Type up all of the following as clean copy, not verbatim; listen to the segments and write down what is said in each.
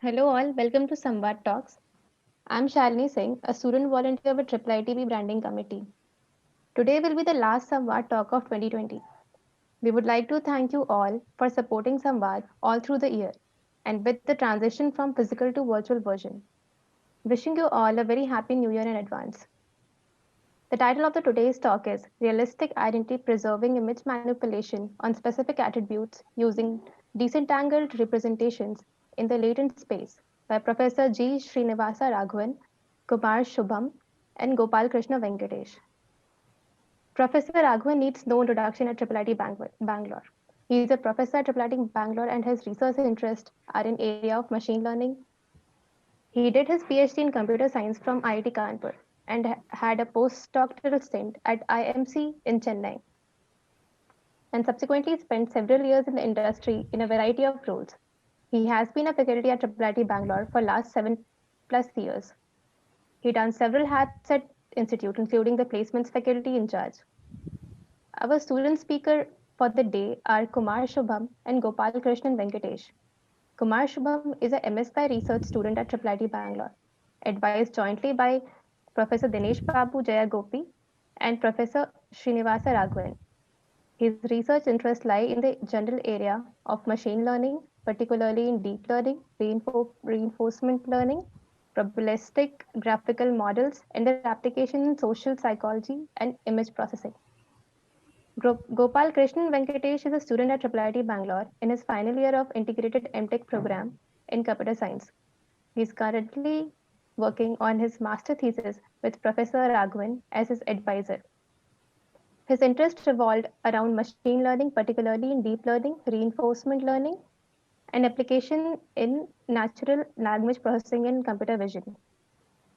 Hello all, welcome to Samvad Talks. I'm Shalini Singh, a student volunteer with IIITB Branding Committee. Today will be the last Samvad Talk of 2020. We would like to thank you all for supporting Samvad all through the year and with the transition from physical to virtual version. Wishing you all a very happy new year in advance. The title of the today's talk is Realistic Identity Preserving Image Manipulation on Specific Attributes Using Disentangled Representations in the Latent Space by Professor G. Srinivasa Raghavan, Kumar Shubham, and Gopal Krishna Venkatesh. Professor Raghavan needs no introduction at IIIT Bangalore. He is a professor at IIIT Bangalore and his research interests are in area of machine learning. He did his PhD in computer science from IIT Kanpur and had a postdoctoral stint at IMC in Chennai, and subsequently spent several years in the industry in a variety of roles. He has been a faculty at IIIT Bangalore for last 7+ years. He done several hats at Institute, including the placements faculty in charge. Our student speaker for the day are Kumar Shubham and Gopal Krishnan Venkatesh. Kumar Shubham is a MS by research student at IIIT Bangalore, advised jointly by Professor Dinesh Babu Jayagopi and Professor Srinivasa Raghavan. His research interests lie in the general area of machine learning, particularly in deep learning, reinforcement learning, probabilistic graphical models, and their application in social psychology and image processing. Gopal Krishnan Venkatesh is a student at IIIT Bangalore in his final year of integrated MTech program in computer science. He is currently working on his master thesis with Professor Raghavan as his advisor. His interests revolved around machine learning, particularly in deep learning, reinforcement learning, and application in natural language processing and computer vision.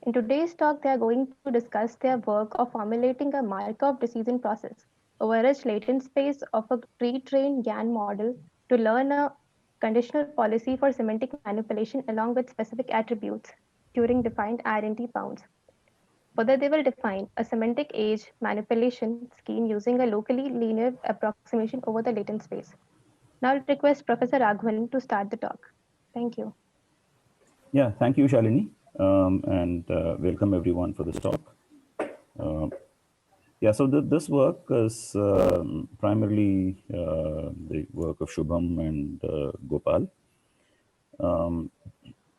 In today's talk, they are going to discuss their work of formulating a Markov decision process over a latent space of a pre-trained GAN model to learn a conditional policy for semantic manipulation along with specific attributes during defined identity bounds. Further, they will define a semantic age manipulation scheme using a locally linear approximation over the latent space. Now I'll request Professor Raghavan to start the talk. Thank you. Yeah, thank you, Shalini, and welcome everyone for this talk. Uh, yeah, so this work is primarily the work of Shubham and Gopal. Um,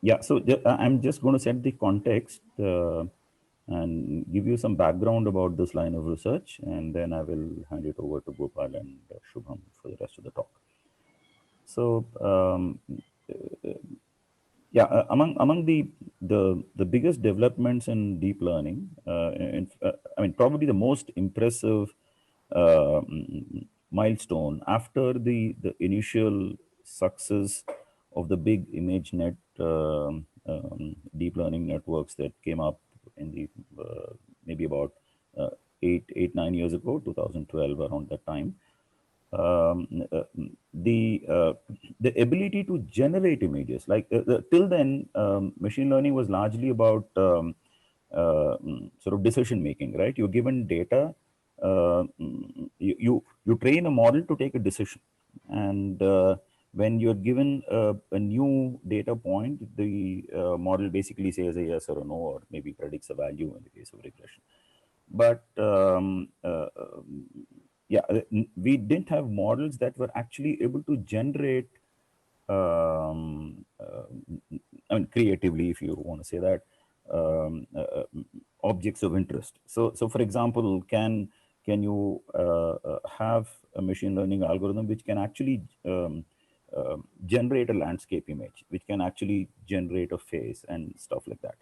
yeah, so I'm just going to set the context and give you some background about this line of research, and then I will hand it over to Gopal and Shubham for the rest of the talk. So, yeah, among the biggest developments in deep learning, I mean, probably the most impressive milestone after the initial success of the big ImageNet deep learning networks that came up in the maybe about 9 years ago, 2012, around that time. um, uh, the uh, the ability to generate images, like till then, machine learning was largely about sort of decision making, right? You're given data, you train a model to take a decision, and when you're given a new data point, the model basically says a yes or a no, or maybe predicts a value in the case of regression. But yeah, we didn't have models that were actually able to generate, I mean, creatively, if you want to say that, objects of interest. So for example, can you have a machine learning algorithm which can actually generate a landscape image, which can actually generate a face and stuff like that.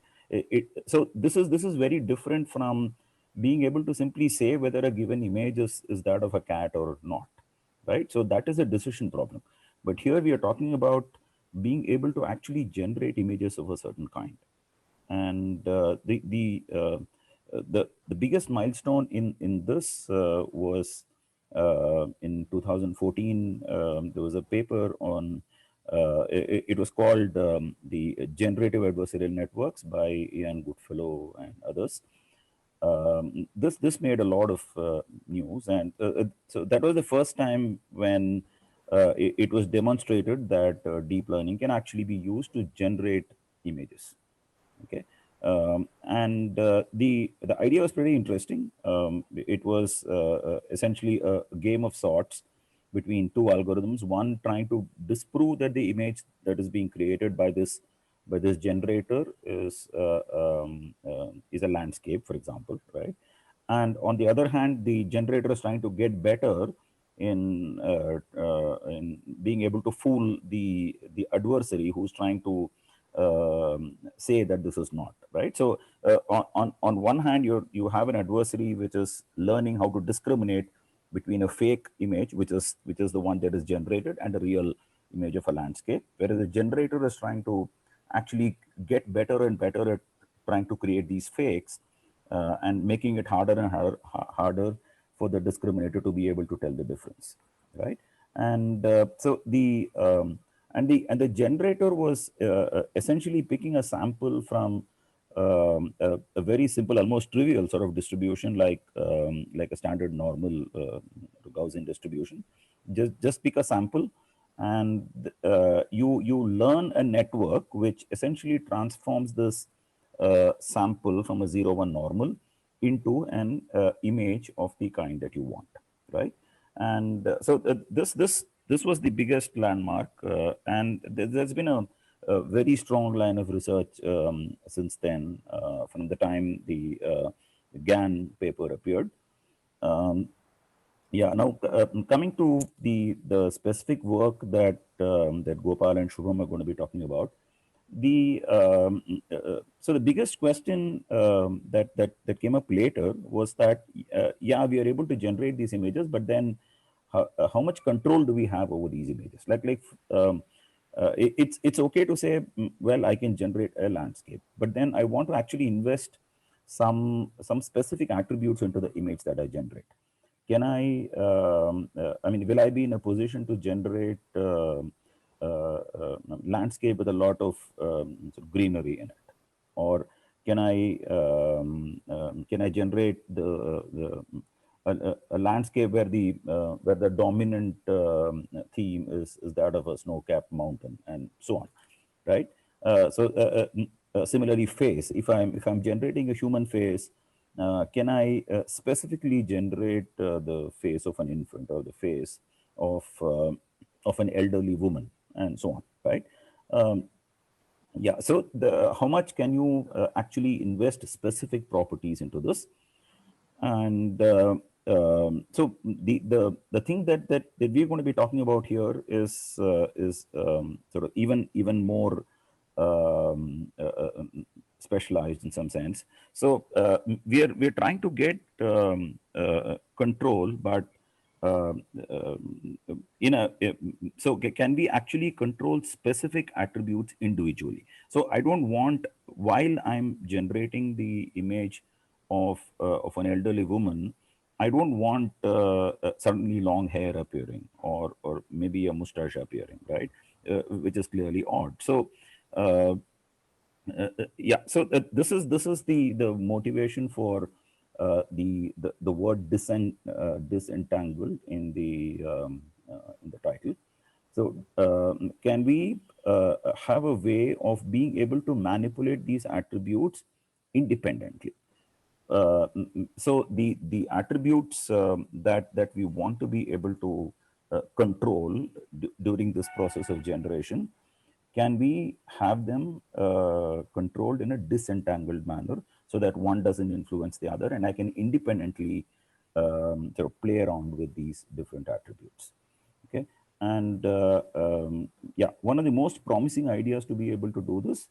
So this is very different from being able to simply say whether a given image is that of a cat or not, right? So that is a decision problem. But here we are talking about being able to actually generate images of a certain kind. And the biggest milestone in this was in 2014. There was a paper on it was called the Generative Adversarial Networks by Ian Goodfellow and others. This made a lot of news, and so that was the first time when it was demonstrated that deep learning can actually be used to generate images. Okay, and the idea was pretty interesting. It was essentially a game of sorts between two algorithms. One trying to disprove that the image that is being created by this generator is a landscape, for example, right? And on the other hand, the generator is trying to get better in being able to fool the adversary who's trying to say that this is not right. So on one hand, you have an adversary which is learning how to discriminate between a fake image, which is the one that is generated, and a real image of a landscape, whereas the generator is trying to actually get better and better at trying to create these fakes, and making it harder and harder for the discriminator to be able to tell the difference, right? And so the generator was essentially picking a sample from a very simple, almost trivial sort of distribution, like a standard normal Gaussian distribution. Just pick a sample, and you learn a network which essentially transforms this sample from a 0, 1 normal into an image of the kind that you want, right? And this was the biggest landmark, and there's been a very strong line of research since then, from the time the GAN paper appeared. Um, yeah. Now, coming to the specific work that Gopal and Shubham are going to be talking about, so the biggest question that came up later was that yeah, we are able to generate these images, but then how much control do we have over these images? It's okay to say, well, I can generate a landscape, but then I want to actually invest some specific attributes into the image that I generate. Can I mean, will I be in a position to generate landscape with a lot of sort of greenery in it? Or can I generate a landscape where the dominant theme is that of a snow-capped mountain, and so on, right? Similarly, face. If I'm generating a human face, can I specifically generate the face of an infant, or the face of an elderly woman, and so on, right? Um, yeah. So how much can you actually invest specific properties into this? And so the thing that we're going to be talking about here is sort of even more specialized in some sense. So we're trying to get control, but um, um, in a can we actually control specific attributes individually? So I don't want, while I'm generating the image of an elderly woman, I don't want suddenly long hair appearing, or maybe a mustache appearing, right? Which is clearly odd. So uh, yeah, so this is the motivation for the word disentangle in the title. So can we have a way of being able to manipulate these attributes independently? So the attributes that we want to be able to control during this process of generation, can we have them controlled in a disentangled manner, so that one doesn't influence the other, and I can independently sort of play around with these different attributes? Okay. And yeah, one of the most promising ideas to be able to do this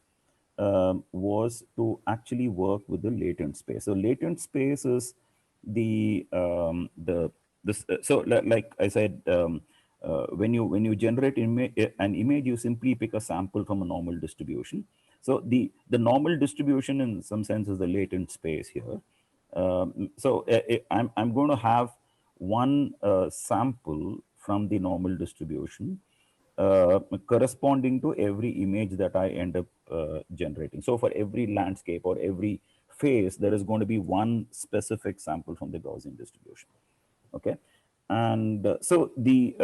was to actually work with the latent space. So latent space is the this. Like I said, when you generate an image, you simply pick a sample from a normal distribution. So the normal distribution, in some sense, is the latent space here. I'm going to have one sample from the normal distribution corresponding to every image that I end up generating. So for every landscape or every face, there is going to be one specific sample from the Gaussian distribution. Okay. And so the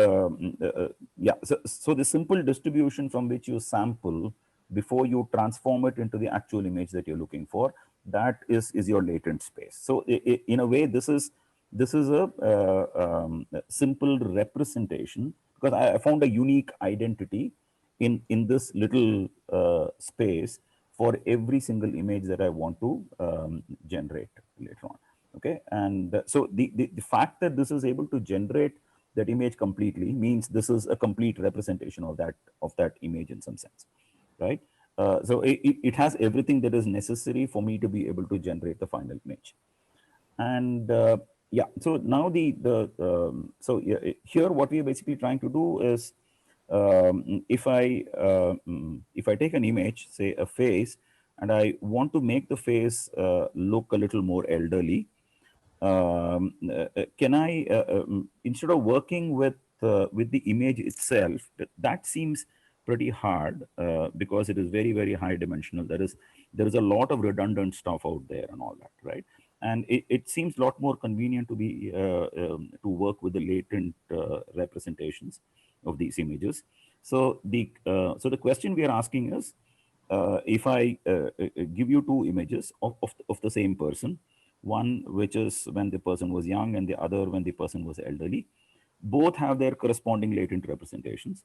yeah, so the simple distribution from which you sample before you transform it into the actual image that you're looking for, that is your latent space. So in a way, this is a simple representation, because I found a unique identity in this little space for every single image that I want to generate later on. Okay, and so the fact that this is able to generate that image completely means this is a complete representation of that image in some sense, right? So it has everything that is necessary for me to be able to generate the final image. And yeah, so now so yeah, here what we are basically trying to do is, if I take an image, say a face, and I want to make the face look a little more elderly, can I, instead of working with the image itself, that seems pretty hard, because it is very, very high dimensional. There is a lot of redundant stuff out there and all that, right? And it seems a lot more convenient to be to work with the latent representations of these images. So the question we are asking is, if I give you two images of the same person, one which is when the person was young and the other when the person was elderly, both have their corresponding latent representations.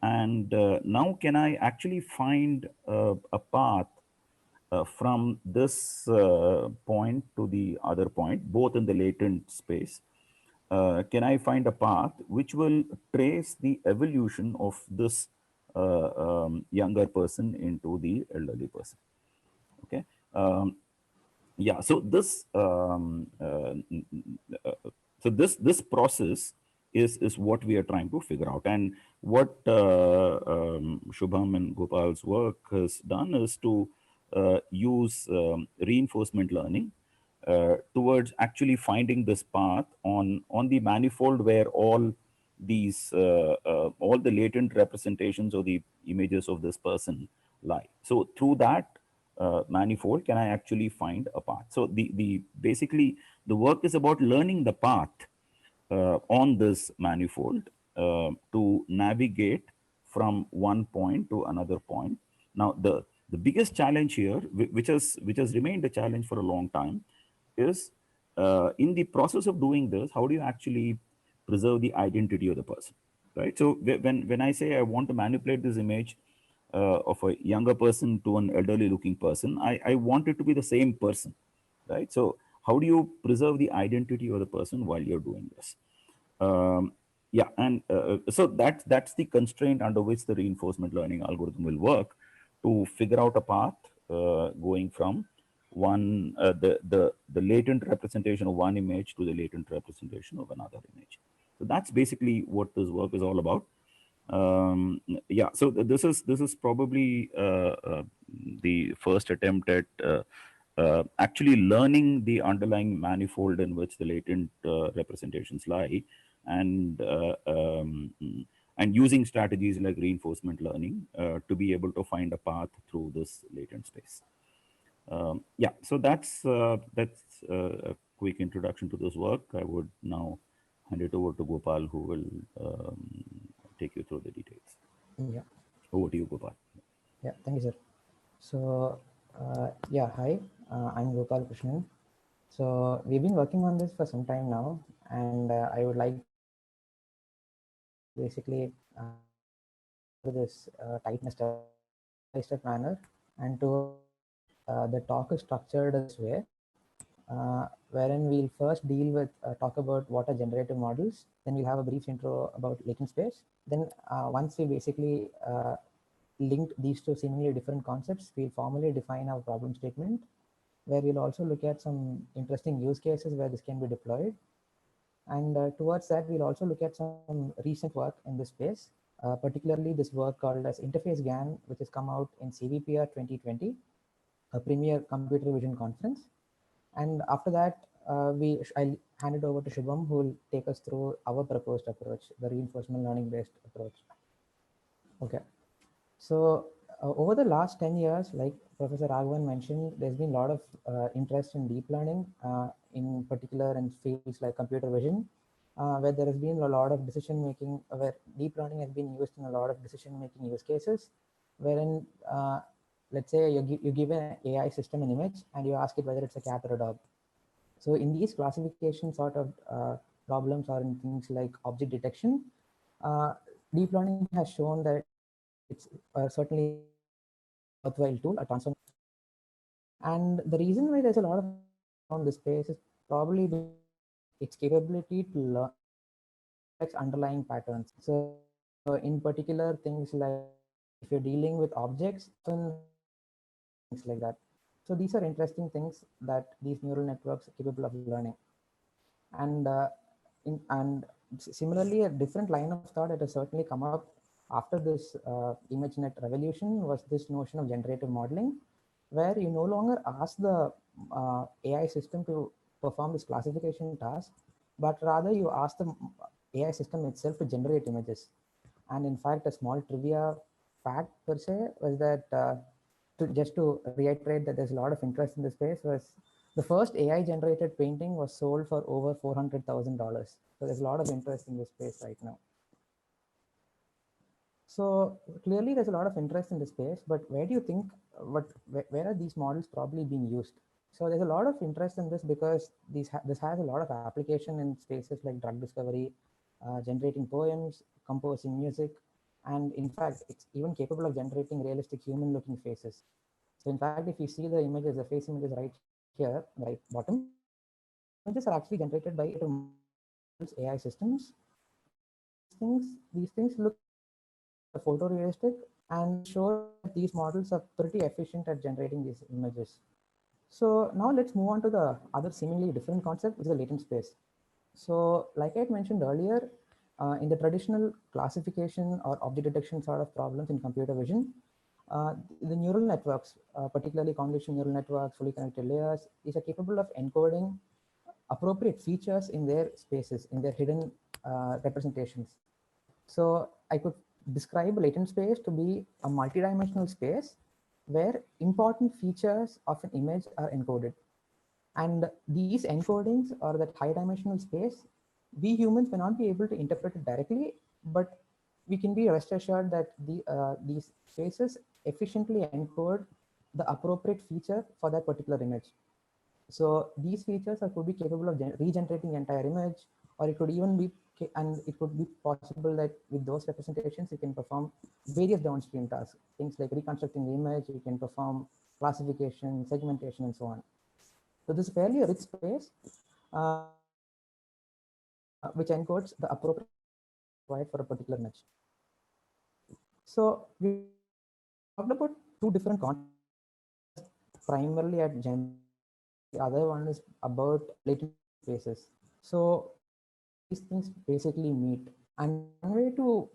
And now can I actually find a path from this point to the other point, both in the latent space? Can I find a path which will trace the evolution of this younger person into the elderly person? Okay. Yeah, so this process is what we are trying to figure out. And what Shubham and Gopal's work has done is to use reinforcement learning towards actually finding this path on the manifold where all the latent representations of the images of this person lie. So through that manifold, can I actually find a path? So the basically the work is about learning the path on this manifold to navigate from one point to another point. Now the biggest challenge here, which has remained a challenge for a long time, is in the process of doing this, how do you actually preserve the identity of the person, right? So when I say I want to manipulate this image of a younger person to an elderly looking person, I want it to be the same person, right? So how do you preserve the identity of the person while you're doing this? Yeah, and so that's the constraint under which the reinforcement learning algorithm will work, to figure out a path going from the latent representation of one image to the latent representation of another image. So that's basically what this work is all about. Yeah, so this is probably the first attempt at actually learning the underlying manifold in which the latent representations lie, and and using strategies like reinforcement learning to be able to find a path through this latent space. Yeah, so that's a quick introduction to this work. I would now hand it over to Gopal, who will take you through the details. Yeah. Over to you, Gopal. Yeah, thank you, sir. So, yeah, hi, I'm Gopal Krishnan. So we've been working on this for some time now, and I would like to basically this tight step manner, and to the talk is structured this way, wherein we'll first deal with talk about what are generative models, then we'll have a brief intro about latent space. Then once we basically linked these two seemingly different concepts, we'll formally define our problem statement, where we'll also look at some interesting use cases where this can be deployed. And towards that, we'll also look at some recent work in this space, particularly this work called as Interface GAN, which has come out in CVPR 2020, a premier computer vision conference. And after that, I'll hand it over to Shubham, who will take us through our proposed approach, the reinforcement learning based approach. Okay. So over the last 10 years, like Professor Raghavan mentioned, there's been a lot of interest in deep learning, in particular in fields like computer vision. where there has been a lot of decision making, where deep learning has been used in a lot of decision making use cases, wherein let's say you give an AI system an image and you ask it whether it's a cat or a dog. So in these classification sort of problems, or in things like object detection, deep learning has shown that it's certainly worthwhile tool, a transform. And the reason why there's a lot of on this space is probably its capability to learn underlying patterns. So in particular, things like if you're dealing with objects, things like that. So these are interesting things that these neural networks are capable of learning. And similarly, a different line of thought that has certainly come up after this ImageNet revolution was this notion of generative modeling, where you no longer ask the AI system to perform this classification task, but rather you ask the AI system itself to generate images. And in fact, a small trivia fact per se was that just to reiterate that there's a lot of interest in the space, was the first AI generated painting was sold for over $400,000. So there's a lot of interest in this space right now. So clearly there's a lot of interest in the space, but where do you think, where are these models probably being used? So there's a lot of interest in this because this has a lot of application in spaces like drug discovery, generating poems, composing music, and in fact, it's even capable of generating realistic human-looking faces. So in fact, if you see the images, the face images right here, right bottom, images are actually generated by AI systems. These things look photorealistic, and show that these models are pretty efficient at generating these images. So now let's move on to the other seemingly different concept, which is the latent space. So like I had mentioned earlier, in the traditional classification or object detection sort of problems in computer vision, the neural networks, particularly convolutional neural networks, fully connected layers, is capable of encoding appropriate features in their spaces, in their hidden representations. So I could describe latent space to be a multidimensional space where important features of an image are encoded. And these encodings, or that high dimensional space, we humans may not be able to interpret it directly, but we can be rest assured that these spaces efficiently encode the appropriate feature for that particular image. So these features could be capable of regenerating the entire image, or it could even be, and it could be possible that with those representations, you can perform various downstream tasks, things like reconstructing the image, you can perform classification, segmentation, and so on. So this is fairly a rich space, which encodes the appropriate required for a particular image. So we talked about two different concepts, primarily at Gen. The other one is about latent spaces. So these things basically meet, and one way to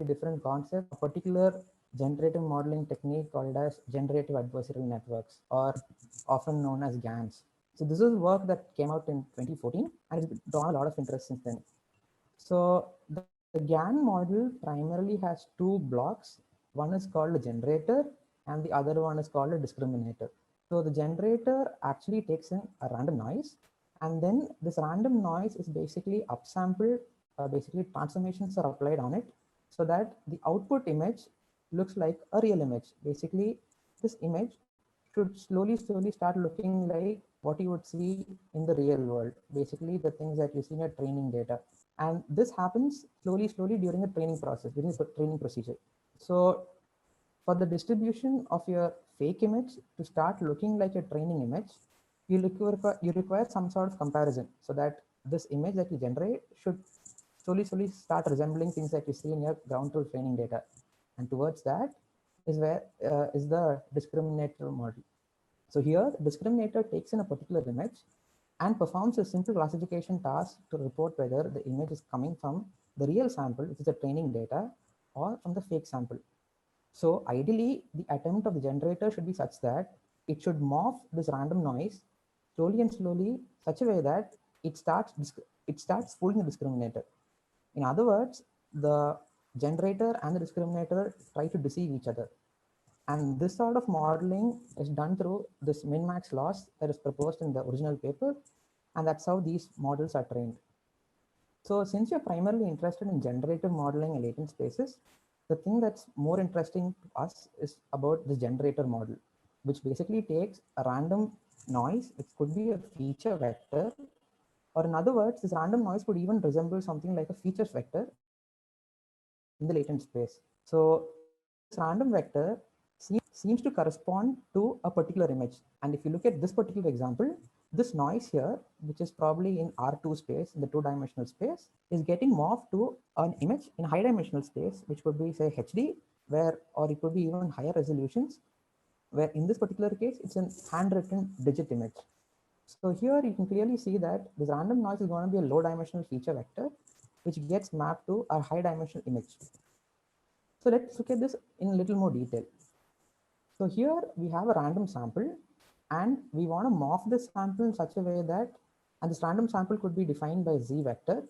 different concept, a particular generative modeling technique called as generative adversarial networks, or often known as GANs. So this is work that came out in 2014 and it's drawn a lot of interest since then. So the GAN model primarily has two blocks. One is called a generator and the other one is called a discriminator. So the generator actually takes in a random noise, and then this random noise is basically upsampled, basically transformations are applied on it, so that the output image looks like a real image. Basically, this image should slowly start looking like what you would see in the real world. Basically, the things that you see in your training data. And this happens slowly during the training process, during the training procedure. So for the distribution of your fake image to start looking like a training image, you require some sort of comparison, so that this image that you generate should slowly start resembling things that you see in your ground truth training data. And towards that is where is the discriminator model. So here, the discriminator takes in a particular image and performs a simple classification task to report whether the image is coming from the real sample, which is the training data, or from the fake sample. So ideally, the attempt of the generator should be such that it should morph this random noise slowly, such a way that it starts fooling the discriminator. In other words, the generator and the discriminator try to deceive each other. And this sort of modeling is done through this min-max loss that is proposed in the original paper. And that's how these models are trained. So since you're primarily interested in generative modeling and latent spaces, the thing that's more interesting to us is about the generator model, which basically takes a random noise, which could be a feature vector, or in other words, this random noise could even resemble something like a features vector in the latent space. So this random vector seems to correspond to a particular image. And if you look at this particular example, this noise here, which is probably in R2 space, in the two-dimensional space, is getting morphed to an image in high-dimensional space, which could be, say, HD, where, or it could be even higher resolutions, where in this particular case, it's an handwritten digit image. So here you can clearly see that this random noise is going to be a low-dimensional feature vector, which gets mapped to a high-dimensional image. So let's look at this in a little more detail. So here we have a random sample, and we want to morph this sample in such a way that, and this random sample could be defined by z vector,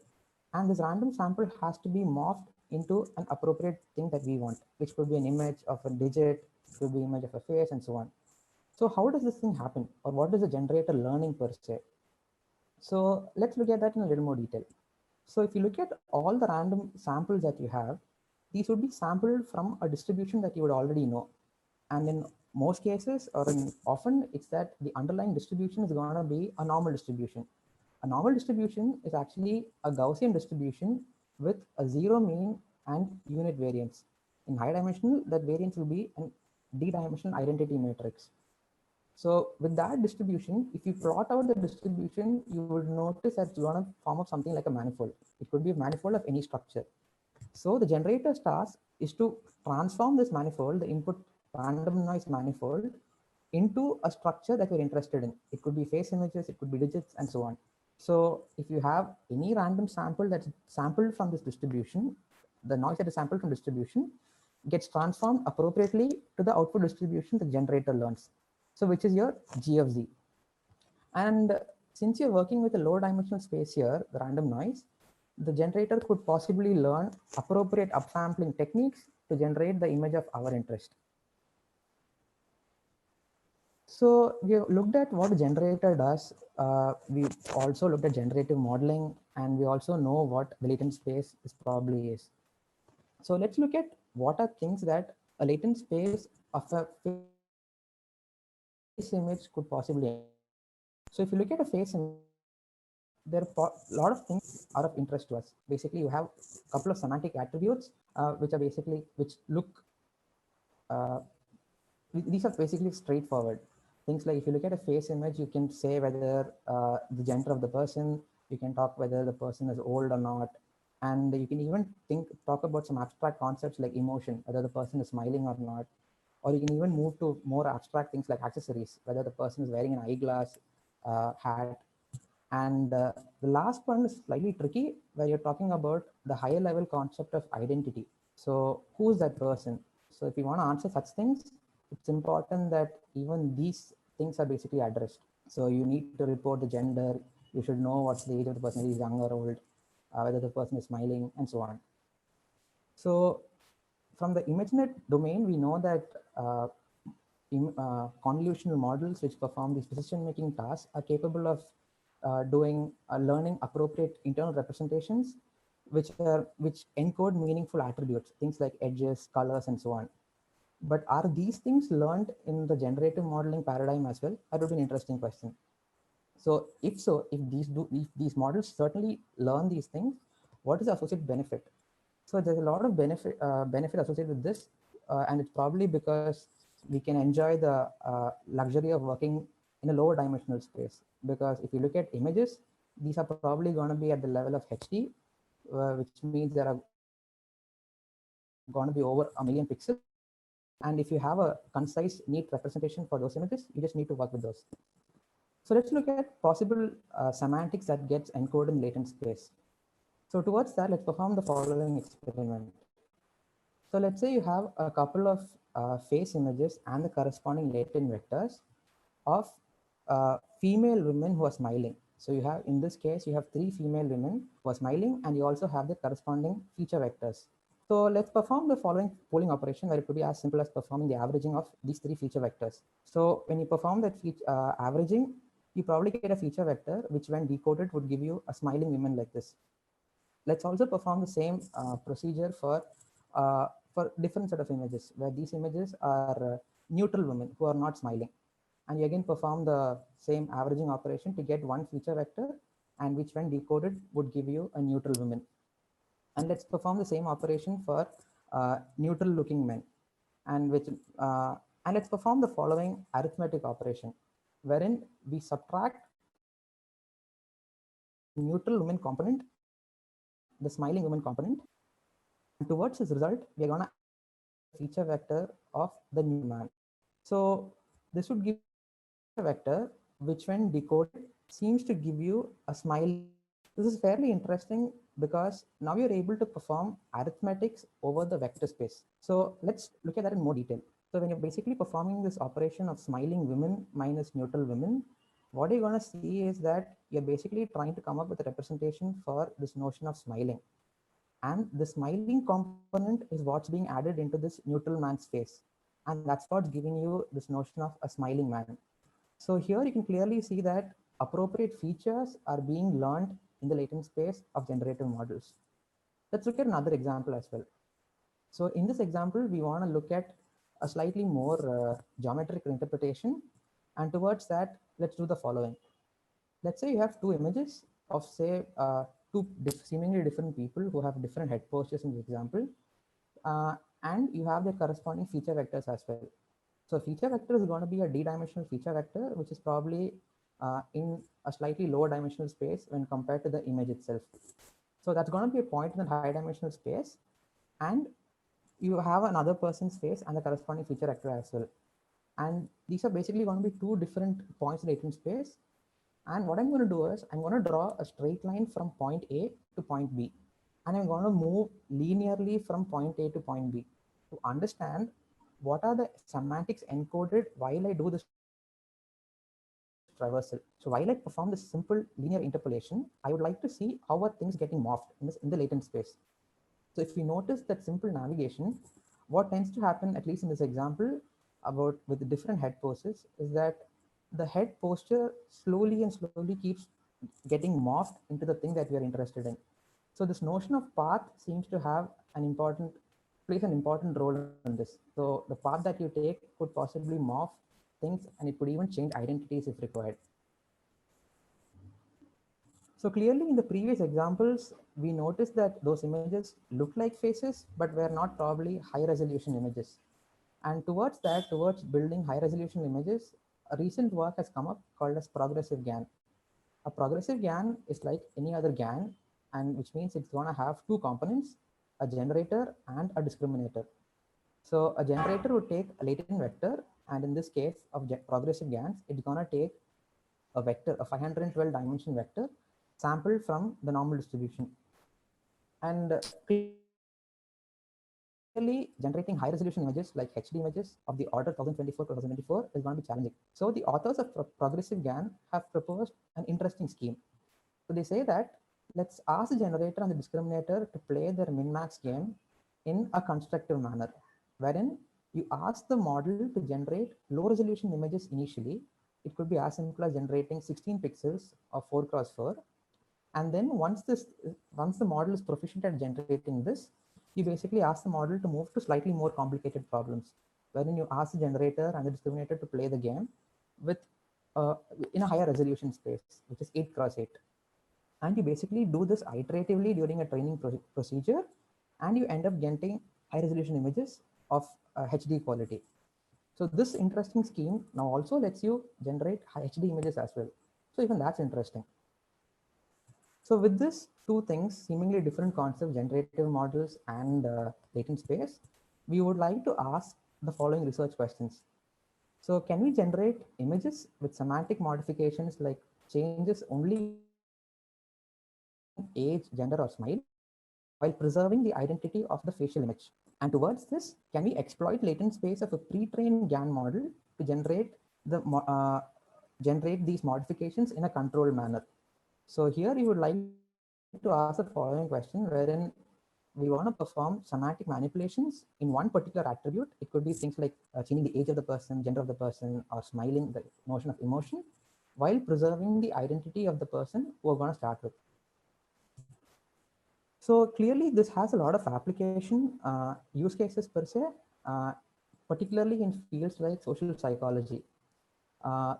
and this random sample has to be morphed into an appropriate thing that we want, which could be an image of a digit, could be image of a face, and so on. So how does this thing happen, or what is the generator learning per se? So let's look at that in a little more detail. So if you look at all the random samples that you have, these would be sampled from a distribution that you would already know. And in most cases, or in often, it's that the underlying distribution is going to be a normal distribution. A normal distribution is actually a Gaussian distribution with a zero mean and unit variance. In high dimensional, that variance will be an d-dimensional identity matrix. So with that distribution, if you plot out the distribution, you would notice that it's going to form of something like a manifold. It could be a manifold of any structure. So the generator's task is to transform this manifold, the input random noise manifold, into a structure that you're interested in. It could be face images, it could be digits, and so on. So if you have any random sample that's sampled from this distribution, the noise that is sampled from distribution gets transformed appropriately to the output distribution the generator learns. So which is your G of Z. And since you're working with a low dimensional space here, the random noise, the generator could possibly learn appropriate upsampling techniques to generate the image of our interest. So we looked at what a generator does. We also looked at generative modeling, and we also know what the latent space is probably is. So let's look at what are things that a latent space of a face image could possibly. So if you look at a face image, there are a lot of things are of interest to us. Basically, you have a couple of semantic attributes, which are basically, which look, these are basically straightforward. Things like if you look at a face image, you can say whether the gender of the person, you can talk whether the person is old or not. And you can even talk about some abstract concepts like emotion, whether the person is smiling or not. Or you can even move to more abstract things like accessories, whether the person is wearing an eyeglass, hat. And the last one is slightly tricky, where you're talking about the higher level concept of identity. So who's that person? So if you want to answer such things, it's important that even these things are basically addressed. So you need to report the gender, you should know what's the age of the person, is young or old, whether the person is smiling, and so on. So from the ImageNet domain, we know that convolutional models which perform these decision-making tasks are capable of learning appropriate internal representations, which encode meaningful attributes, things like edges, colors, and so on. But are these things learned in the generative modeling paradigm as well? That would be an interesting question. So if so, if these models certainly learn these things, what is the associated benefit? So there's a lot of benefit associated with this, and it's probably because we can enjoy the luxury of working in a lower dimensional space. Because if you look at images, these are probably going to be at the level of HD, which means there are going to be over 1 million pixels. And if you have a concise, neat representation for those images, you just need to work with those. So let's look at possible semantics that gets encoded in latent space. So towards that, let's perform the following experiment. So let's say you have a couple of face images and the corresponding latent vectors of female women who are smiling. So you have, in this case, you have 3 female women who are smiling, and you also have the corresponding feature vectors. So let's perform the following pooling operation, where it could be as simple as performing the averaging of these 3 feature vectors. So when you perform that averaging, you probably get a feature vector, which when decoded would give you a smiling woman like this. Let's also perform the same procedure for different set of images, where these images are neutral women who are not smiling. And you again perform the same averaging operation to get one feature vector, and which when decoded would give you a neutral woman. And let's perform the same operation for neutral looking men, and which and let's perform the following arithmetic operation, wherein we subtract neutral woman component, the smiling woman component, and towards this result we are going to feature vector of the new man. So this would give a vector which when decoded seems to give you a smile. This is fairly interesting because now you're able to perform arithmetics over the vector space. So let's look at that in more detail. So when you're basically performing this operation of smiling women minus neutral women, what you're going to see is that you're basically trying to come up with a representation for this notion of smiling. And the smiling component is what's being added into this neutral man's face. And that's what's giving you this notion of a smiling man. So here you can clearly see that appropriate features are being learned in the latent space of generative models. Let's look at another example as well. So in this example, we want to look at a slightly more geometric interpretation. And towards that, let's do the following. Let's say you have two images of say two seemingly different people who have different head postures in the example, and you have their corresponding feature vectors as well. So feature vector is going to be a d-dimensional feature vector, which is probably in a slightly lower dimensional space when compared to the image itself. So that's going to be a point in the high dimensional space, and you have another person's face and the corresponding feature vector as well. And these are basically going to be two different points in the latent space. And what I'm going to do is I'm going to draw a straight line from point A to point B. And I'm going to move linearly from point A to point B to understand what are the semantics encoded while I do this traversal. So while I perform this simple linear interpolation, I would like to see how are things getting morphed in the latent space. So if we notice that simple navigation, what tends to happen, at least in this example, about with the different head poses, is that the head posture slowly and slowly keeps getting morphed into the thing that we are interested in. So this notion of path seems to have plays an important role in this. So the path that you take could possibly morph things, and it could even change identities if required. So clearly in the previous examples, we noticed that those images look like faces, but were not probably high resolution images. And towards building high resolution images, a recent work has come up called as progressive GAN. A progressive GAN is like any other GAN, and which means it's going to have two components, a generator and a discriminator. So a generator would take a latent vector, and in this case of progressive GANs, it's going to take a vector, a 512 dimension vector, sampled from the normal distribution. And clearly, generating high resolution images like HD images of the order 1024 to 1024 is going to be challenging. So the authors of progressive GAN have proposed an interesting scheme. So they say that let's ask the generator and the discriminator to play their min-max game in a constructive manner, wherein you ask the model to generate low resolution images initially. It could be as simple as generating 16 pixels of 4x4. And then once the model is proficient at generating this, you basically ask the model to move to slightly more complicated problems, wherein you ask the generator and the discriminator to play the game with in a higher resolution space, which is 8x8. And you basically do this iteratively during a training procedure, and you end up getting high resolution images of HD quality. So this interesting scheme now also lets you generate high HD images as well. So even that's interesting. So with this two things, seemingly different concepts, generative models and latent space, we would like to ask the following research questions. So can we generate images with semantic modifications like changes only in age, gender, or smile, while preserving the identity of the facial image? And towards this, can we exploit latent space of a pre-trained GAN model to generate these modifications in a controlled manner? So here we would like to ask the following question, wherein we want to perform semantic manipulations in one particular attribute. It could be things like changing the age of the person, gender of the person, or smiling, the notion of emotion. while preserving the identity of the person we're going to start with. So clearly this has a lot of application use cases per se, uh, particularly in fields like social psychology.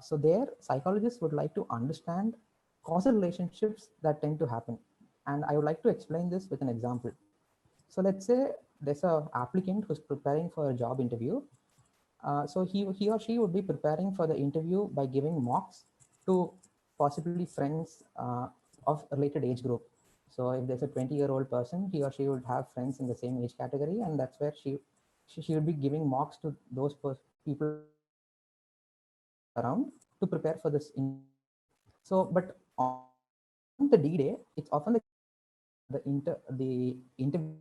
So there, psychologists would like to understand causal relationships that tend to happen. And I would like to explain this with an example. So let's say there's a applicant who's preparing for a job interview. So he or she would be preparing for the interview by giving mocks to possibly friends of related age group. So if there's a 20-year-old person, he or she would have friends in the same age category, and that's where she would be giving mocks to those people around to prepare for this interview. So, but on the D day, it's often the interview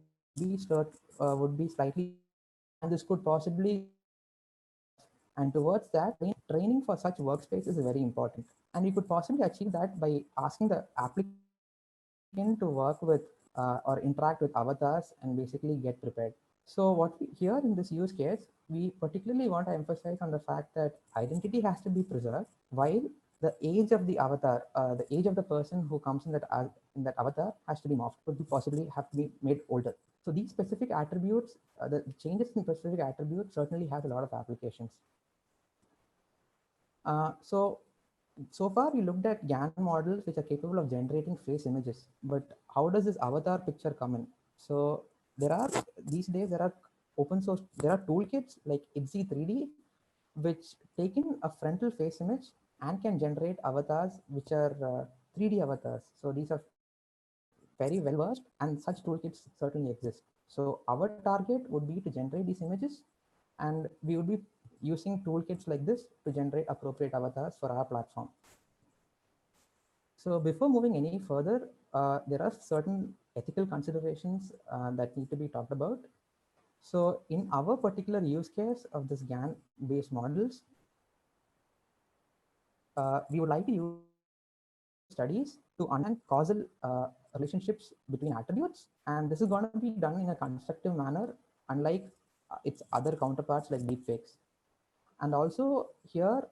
would be slightly, and this could possibly, and towards that, training for such workspace is very important. And you could possibly achieve that by asking the applicant to work with or interact with avatars and basically get prepared. So what we here in this use case, we particularly want to emphasize on the fact that identity has to be preserved while the age of the avatar, the age of the person who comes in that avatar has to be morphed, could be possibly have to be made older. So these specific attributes, the changes in specific attributes certainly has a lot of applications. So far we looked at GAN models which are capable of generating face images, but how does this avatar picture come in? So there are, these days there are open source, there are toolkits like ITZY 3D which take in a frontal face image and can generate avatars which are 3D avatars. So these are very well versed, and such toolkits certainly exist. So our target would be to generate these images, and we would be using toolkits like this to generate appropriate avatars for our platform. So before moving any further, there are certain ethical considerations that need to be talked about. So in our particular use case of this GAN based models, we would like to use studies to understand causal relationships between attributes. And this is going to be done in a constructive manner, unlike its other counterparts like deepfakes. And also here,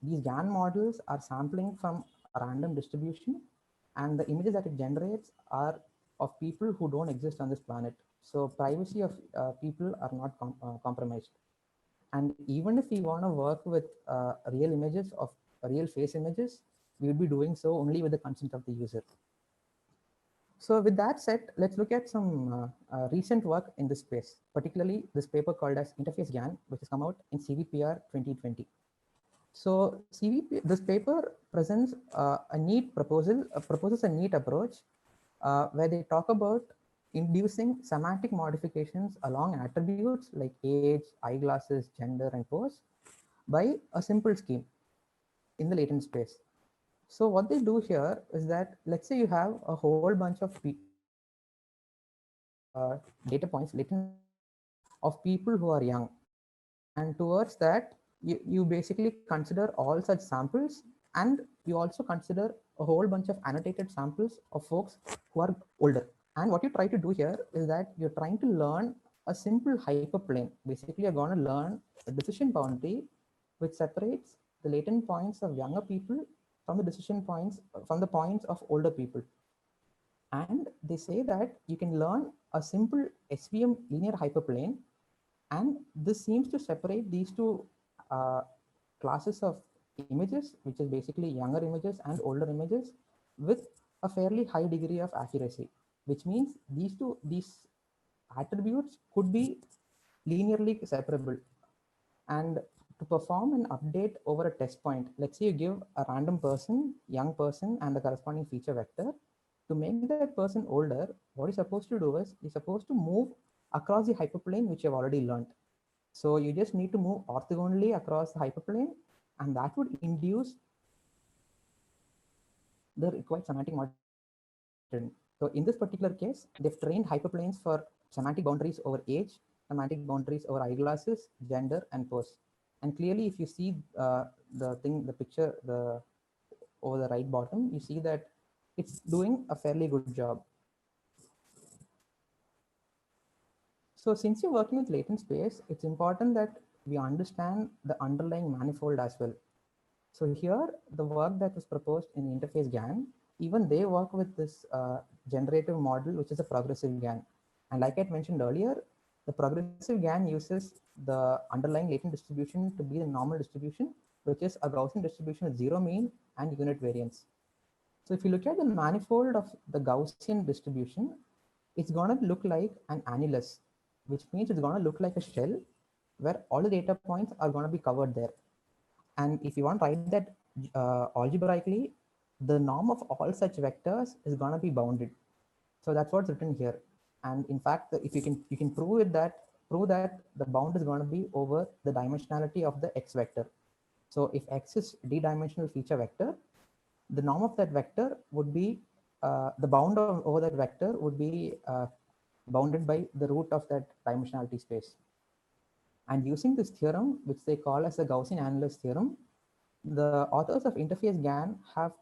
these GAN models are sampling from a random distribution, and the images that it generates are of people who don't exist on this planet. So privacy of people are not compromised. And even if we want to work with real images of real face images, we would be doing so only with the consent of the user. So with that said, let's look at some recent work in this space, particularly this paper called as Interface GAN, which has come out in CVPR 2020. So this paper presents a neat proposal, proposes a neat approach where they talk about inducing semantic modifications along attributes like age, eyeglasses, gender, and pose by a simple scheme in the latent space. So what they do here is that, let's say you have a whole bunch of data points, latent of people who are young. And towards that, you basically consider all such samples, and you also consider a whole bunch of annotated samples of folks who are older. And what you try to do here is that you're trying to learn a simple hyperplane. Basically, you're going to learn a decision boundary which separates the latent points of younger people from the decision points, from the points of older people. And they say that you can learn a simple SVM linear hyperplane, and this seems to separate these two classes of images, which is basically younger images and older images, with a fairly high degree of accuracy, which means these attributes could be linearly separable. And to perform an update over a test point, let's say you give a random person, young person, and the corresponding feature vector. To make that person older, what you're supposed to do is you're supposed to move across the hyperplane which you've already learned. So you just need to move orthogonally across the hyperplane, and that would induce the required semantic modulation. So in this particular case, they've trained hyperplanes for semantic boundaries over age, semantic boundaries over eyeglasses, gender, and pose. And clearly, if you see the picture, over the right bottom, you see that it's doing a fairly good job. So since you're working with latent space, it's important that we understand the underlying manifold as well. So here, the work that was proposed in interface GAN, even they work with this generative model, which is a progressive GAN. And like I mentioned earlier, the progressive GAN uses the underlying latent distribution to be the normal distribution, which is a Gaussian distribution with zero mean and unit variance. So if you look at the manifold of the Gaussian distribution, it's going to look like an annulus, which means it's going to look like a shell where all the data points are going to be covered there. And if you want to write that algebraically, the norm of all such vectors is going to be bounded. So that's what's written here. And in fact, if you can prove that the bound is going to be over the dimensionality of the x vector. So if x is d-dimensional feature vector, the norm of that vector would be the bound over that vector would be bounded by the root of that dimensionality space. And using this theorem, which they call as the Gaussian annulus theorem, the authors of interface GAN have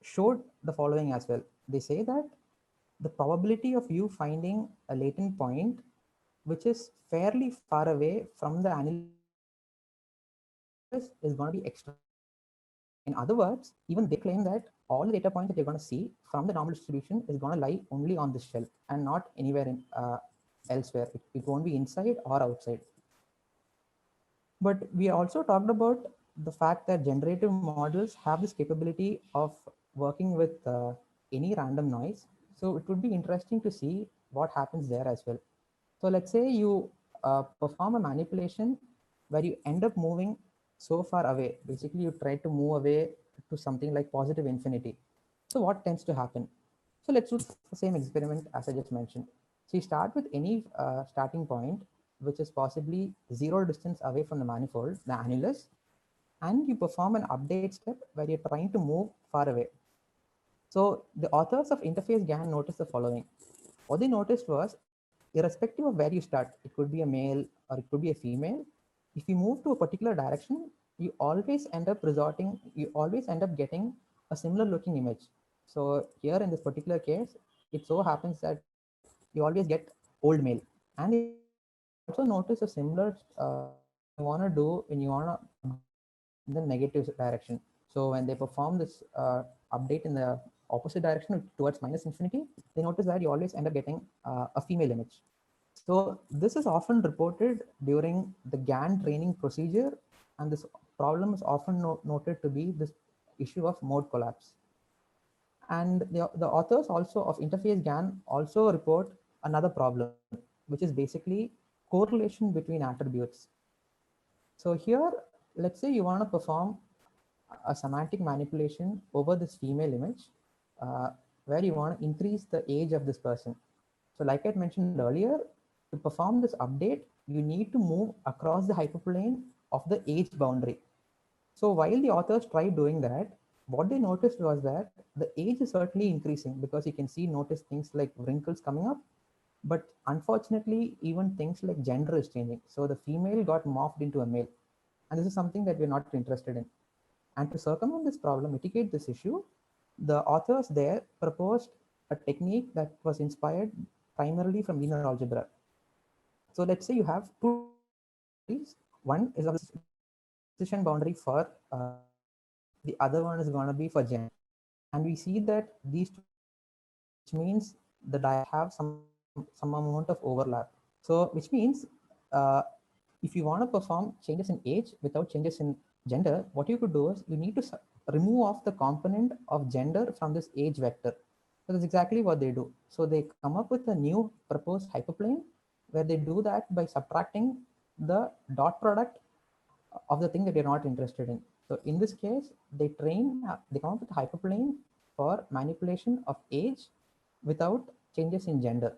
showed the following as well. They say that the probability of you finding a latent point which is fairly far away from the annulus is going to be extra. In other words, even they claim that all the data points that you're going to see from the normal distribution is going to lie only on this shell and not anywhere in elsewhere. It won't be inside or outside. But we also talked about the fact that generative models have this capability of working with any random noise. So it would be interesting to see what happens there as well. So let's say you perform a manipulation where you end up moving so far away. Basically, you try to move away to something like positive infinity. So what tends to happen? So let's do the same experiment as I just mentioned. So you start with any starting point, which is possibly zero distance away from the manifold, the annulus, and you perform an update step where you're trying to move far away. So the authors of interface GAN noticed the following. What they noticed was, irrespective of where you start, it could be a male or it could be a female, if you move to a particular direction, you always end up getting a similar looking image. So here in this particular case, it so happens that you always get old male. And you also notice a similar you want to do when you want to in the negative direction. So when they perform this update in the opposite direction towards minus infinity, they notice that you always end up getting a female image. So this is often reported during the GAN training procedure, and this problem is often noted to be this issue of mode collapse. And the authors also of interface GAN also report another problem, which is basically correlation between attributes. So here, let's say you want to perform a semantic manipulation over this female image, where you want to increase the age of this person. So like I mentioned earlier, to perform this update, you need to move across the hyperplane of the age boundary. So while the authors tried doing that, what they noticed was that the age is certainly increasing, because you can notice things like wrinkles coming up, but unfortunately, even things like gender is changing. So the female got morphed into a male, and this is something that we're not interested in. And to circumvent this problem, mitigate this issue, the authors there proposed a technique that was inspired primarily from linear algebra. So let's say you have two boundaries. One is a decision boundary for the other one is going to be for gender. And we see that these two, which means the diagrams have some amount of overlap. So which means if you want to perform changes in age without changes in gender, what you could do is you need to remove off the component of gender from this age vector. So that's exactly what they do. So they come up with a new proposed hyperplane where they do that by subtracting the dot product of the thing that you're not interested in. So in this case, they come up with a hyperplane for manipulation of age without changes in gender.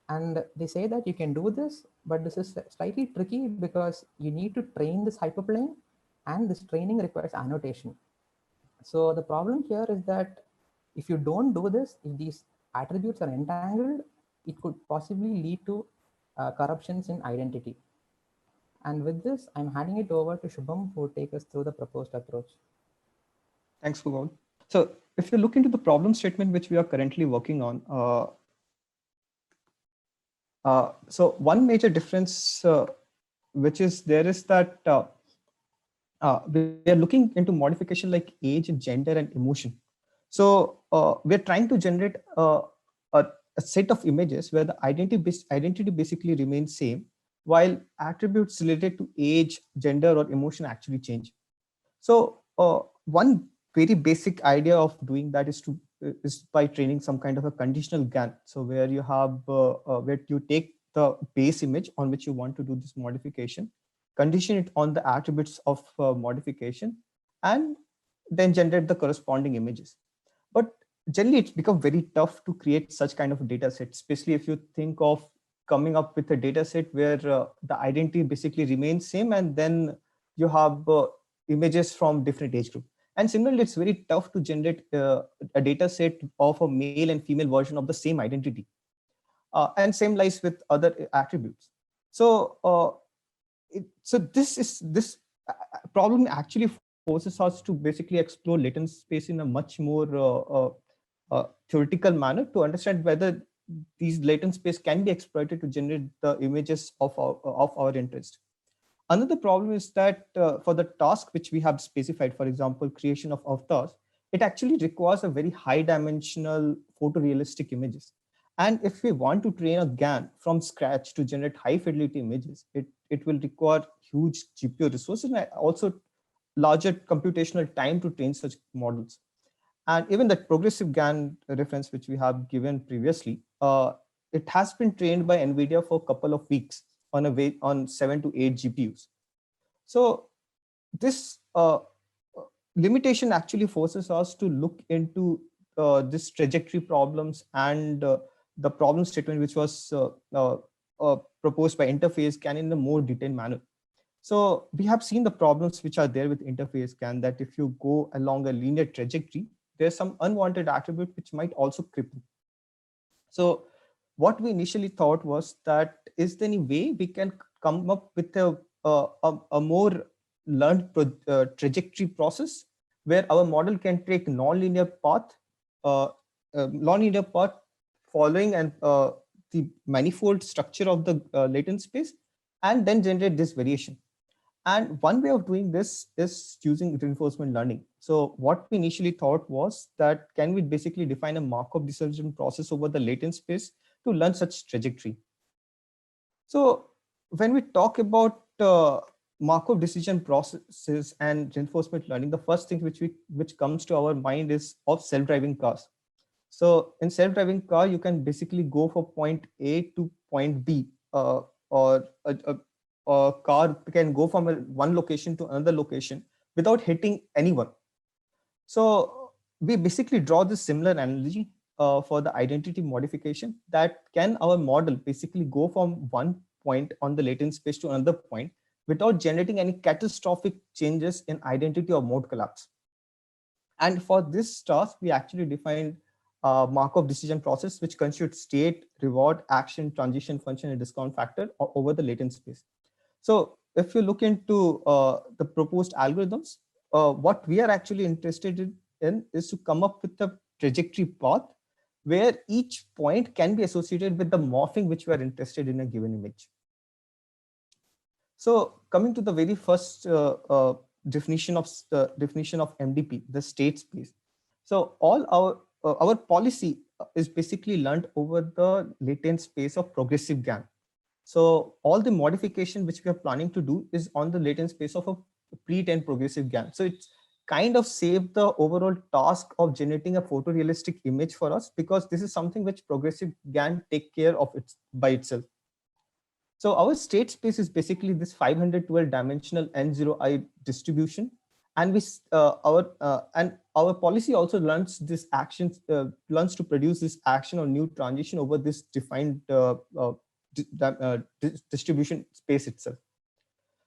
And they say that you can do this, but this is slightly tricky because you need to train this hyperplane, and this training requires annotation. So the problem here is that if you don't do this, if these attributes are entangled, it could possibly lead to corruptions in identity. And with this, I'm handing it over to Shubham, who will take us through the proposed approach. Thanks, Bhuvan. So if you look into the problem statement which we are currently working on, so one major difference which is there is that we are looking into modification like age, gender, and emotion. So we're trying to generate a set of images where the identity basically remains same, while attributes related to age, gender, or emotion actually change. So one very basic idea of doing that is by training some kind of a conditional GAN. So where you have where you take the base image on which you want to do this modification, condition it on the attributes of modification, and then generate the corresponding images. But generally, it's become very tough to create such kind of a data set, especially if you think of coming up with a data set where the identity basically remains same, and then you have images from different age group. And similarly, it's very tough to generate a data set of a male and female version of the same identity. And same lies with other attributes. So, this problem actually forces us to basically explore latent space in a much more theoretical manner to understand whether these latent space can be exploited to generate the images of our interest. Another problem is that for the task which we have specified, for example, creation of avatars, it actually requires a very high dimensional photorealistic images. And if we want to train a GAN from scratch to generate high fidelity images, it will require huge GPU resources and also larger computational time to train such models. And even that progressive GAN reference, which we have given previously, it has been trained by NVIDIA for a couple of weeks on 7 to 8 GPUs. So this limitation actually forces us to look into this trajectory problems and the problem statement which was proposed by interface GAN in a more detailed manner. So we have seen the problems which are there with interface GAN, that if you go along a linear trajectory, there's some unwanted attribute which might also creep in. So what we initially thought was that, is there any way we can come up with a more learned trajectory process where our model can take non-linear path following and the manifold structure of the latent space, and then generate this variation. And one way of doing this is using reinforcement learning. So what we initially thought was that, can we basically define a Markov decision process over the latent space to learn such trajectory? So when we talk about Markov decision processes and reinforcement learning, the first thing which comes to our mind is of self-driving cars. So in self-driving car, you can basically go from point A to point B, or a car can go from one location to another location without hitting anyone. So we basically draw this similar analogy for the identity modification, that can our model basically go from one point on the latent space to another point without generating any catastrophic changes in identity or mode collapse. And for this task, we actually defined Markov decision process, which constitutes state, reward, action, transition function, and discount factor over the latent space. So if you look into the proposed algorithms, what we are actually interested in is to come up with a trajectory path where each point can be associated with the morphing which we are interested in a given image. So coming to the very first definition of MDP, the state space. So all our policy is basically learned over the latent space of progressive GAN. So all the modification which we are planning to do is on the latent space of a pre-trained progressive GAN. So it's kind of saved the overall task of generating a photorealistic image for us, because this is something which progressive GAN take care of it by itself. So our state space is basically this 512 dimensional N0I distribution, and our policy also learns this actions learns to produce this action or new transition over this defined distribution space itself.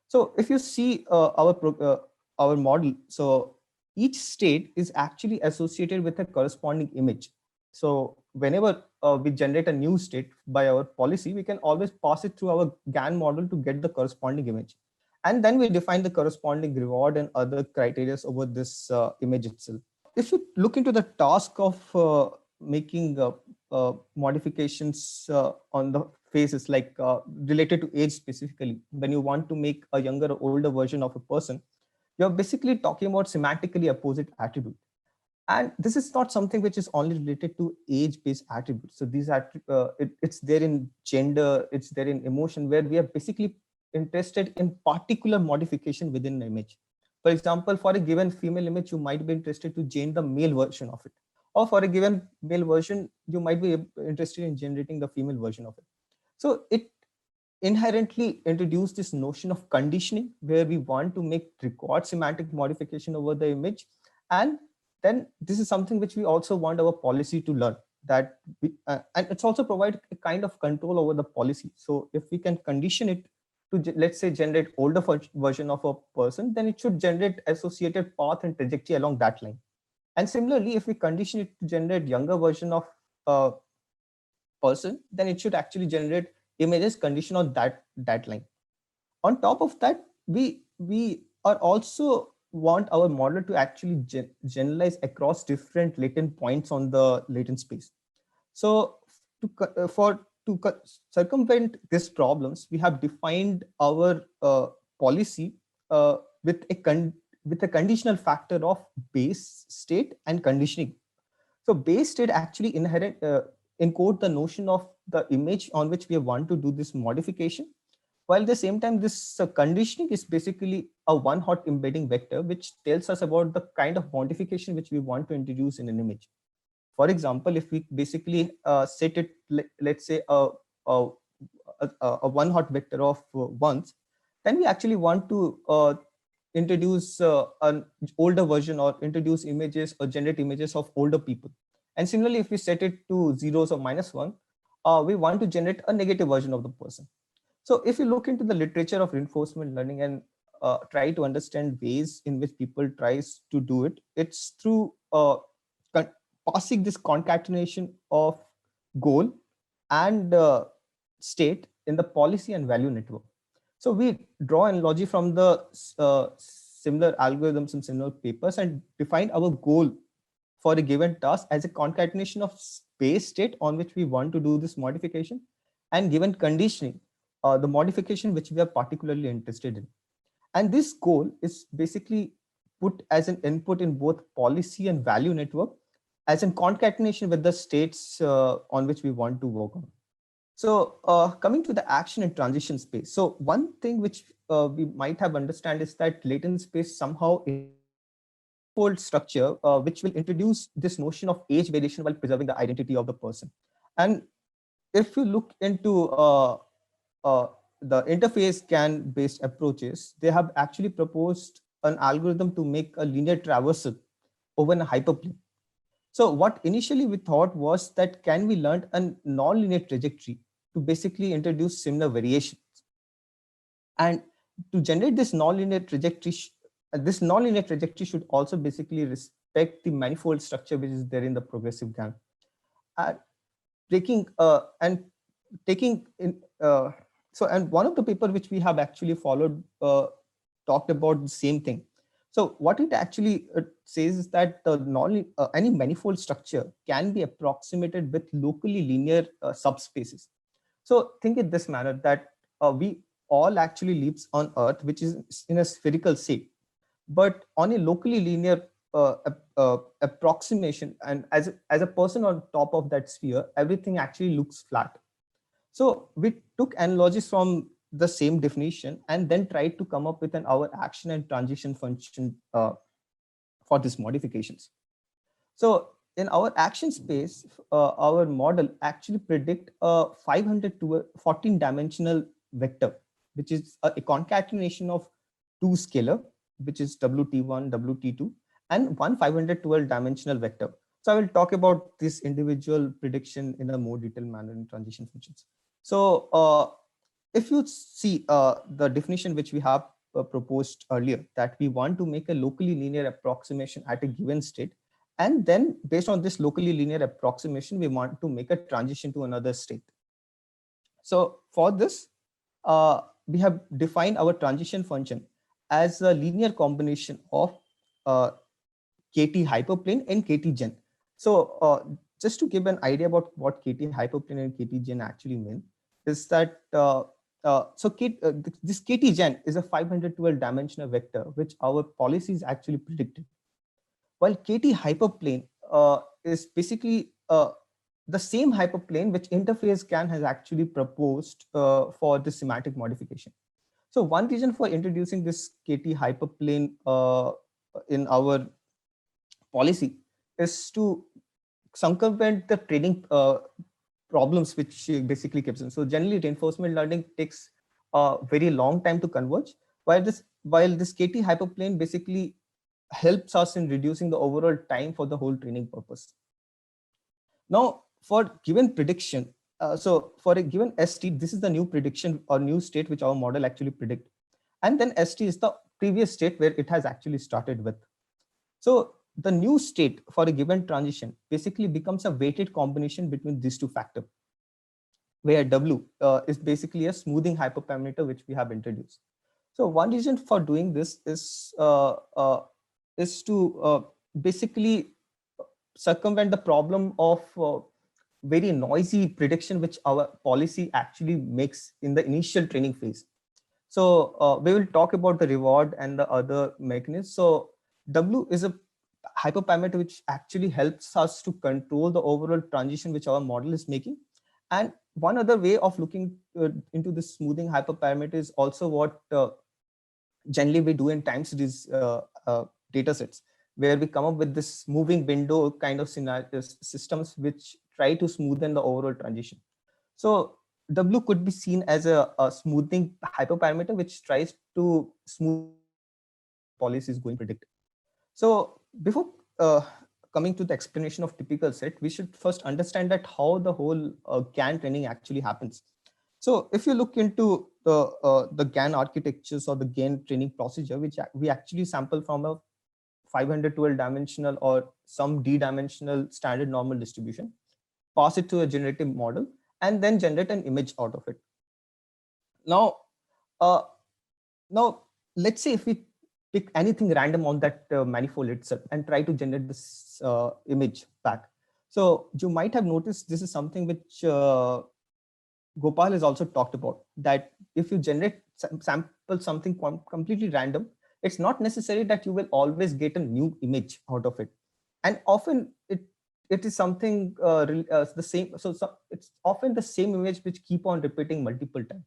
So if you see our model, so each state is actually associated with a corresponding image. So whenever we generate a new state by our policy, we can always pass it through our GAN model to get the corresponding image. And then we define the corresponding reward and other criteria over this image itself. If you look into the task of making modifications on the faces, like related to age specifically, when you want to make a younger or older version of a person, you're basically talking about semantically opposite attribute. And this is not something which is only related to age-based attributes. So these are it's there in gender, it's there in emotion, where we are basically interested in particular modification within the image. For example, for a given female image, you might be interested to change the male version of it, or for a given male version, you might be interested in generating the female version of it. So it inherently introduce this notion of conditioning, where we want to make record semantic modification over the image. And then this is something which we also want our policy to learn, that and it's also provide a kind of control over the policy. So if we can condition it to, let's say, generate older version of a person, then it should generate associated path and trajectory along that line. And similarly, if we condition it to generate younger version of a person, then it should actually generate images condition on that line. On top of that, we are also want our model to actually generalize across different latent points on the latent space. So to circumvent these problems, we have defined our policy with a conditional factor of base state and conditioning. So base state actually encode the notion of the image on which we want to do this modification, while at the same time this conditioning is basically a one-hot embedding vector, which tells us about the kind of modification which we want to introduce in an image. For example, if we basically set it, let's say a one-hot vector of ones, then we actually want to introduce an older version, or introduce images or generate images of older people. And similarly, if we set it to zeros or -1, we want to generate a negative version of the person. So if you look into the literature of reinforcement learning and try to understand ways in which people tries to do it, it's through passing this concatenation of goal and state in the policy and value network. So we draw analogy from the similar algorithms and similar papers and define our goal for a given task as a concatenation of base state on which we want to do this modification, and given conditioning, the modification which we are particularly interested in. And this goal is basically put as an input in both policy and value network as in concatenation with the states on which we want to work on. So coming to the action and transition space. So one thing which we might have understand is that latent space somehow fold structure which will introduce this notion of age variation while preserving the identity of the person. And if you look into the interface scan based approaches, they have actually proposed an algorithm to make a linear traversal over a hyperplane. So what initially we thought was that can we learn a non-linear trajectory to basically introduce similar variations, and to generate this non-linear trajectory. This non-linear trajectory should also basically respect the manifold structure which is there in the progressive GAN. Taking and taking in so, and one of the paper which we have actually followed talked about the same thing. So what it actually says is that any manifold structure can be approximated with locally linear subspaces. So think in this manner that we all actually lives on Earth, which is in a spherical shape, but on a locally linear approximation, and as a person on top of that sphere, everything actually looks flat. So we took analogies from the same definition and then tried to come up with our action and transition function for these modifications. So in our action space, our model actually predict a 500 to a 14 dimensional vector, which is a concatenation of two scalar, which is WT1, WT2, and one 512 dimensional vector. So I will talk about this individual prediction in a more detailed manner in transition functions. So if you see the definition which we have proposed earlier, that we want to make a locally linear approximation at a given state, and then based on this locally linear approximation, we want to make a transition to another state. So for this, we have defined our transition function as a linear combination of KT hyperplane and KT gen. So just to give an idea about what KT hyperplane and KT gen actually mean, is that this KT-gen is a 512 dimensional vector, which our policies actually predicted. While KT hyperplane is basically the same hyperplane which interface GAN has actually proposed for the semantic modification. So one reason for introducing this KT hyperplane in our policy is to circumvent the training problems which basically keeps in. So generally reinforcement learning takes a very long time to converge, while this KT hyperplane basically helps us in reducing the overall time for the whole training purpose. Now, for given prediction, so for a given ST, this is the new prediction or new state which our model actually predict. And then ST is the previous state where it has actually started with. So the new state for a given transition basically becomes a weighted combination between these two factors, where W is basically a smoothing hyperparameter which we have introduced. So one reason for doing this is to basically circumvent the problem of very noisy prediction which our policy actually makes in the initial training phase. So we will talk about the reward and the other mechanisms. So W is a hyperparameter which actually helps us to control the overall transition which our model is making. And one other way of looking into this smoothing hyperparameter is also what generally we do in time series data sets, where we come up with this moving window kind of scenarios, systems which try to smoothen the overall transition. So W could be seen as a smoothing hyperparameter which tries to smooth policy is going to predict. So before coming to the explanation of typical set, we should first understand that how the whole GAN training actually happens. So if you look into the GAN architectures or the GAN training procedure, which we actually sample from a 512 dimensional or some d-dimensional standard normal distribution, pass it to a generative model, and then generate an image out of it. Now, let's say if we pick anything random on that manifold itself and try to generate this image back. So you might have noticed this is something which Gopal has also talked about, that if you generate sample something completely random, it's not necessary that you will always get a new image out of it. And often it is something the same. So it's often the same image which keep on repeating multiple times.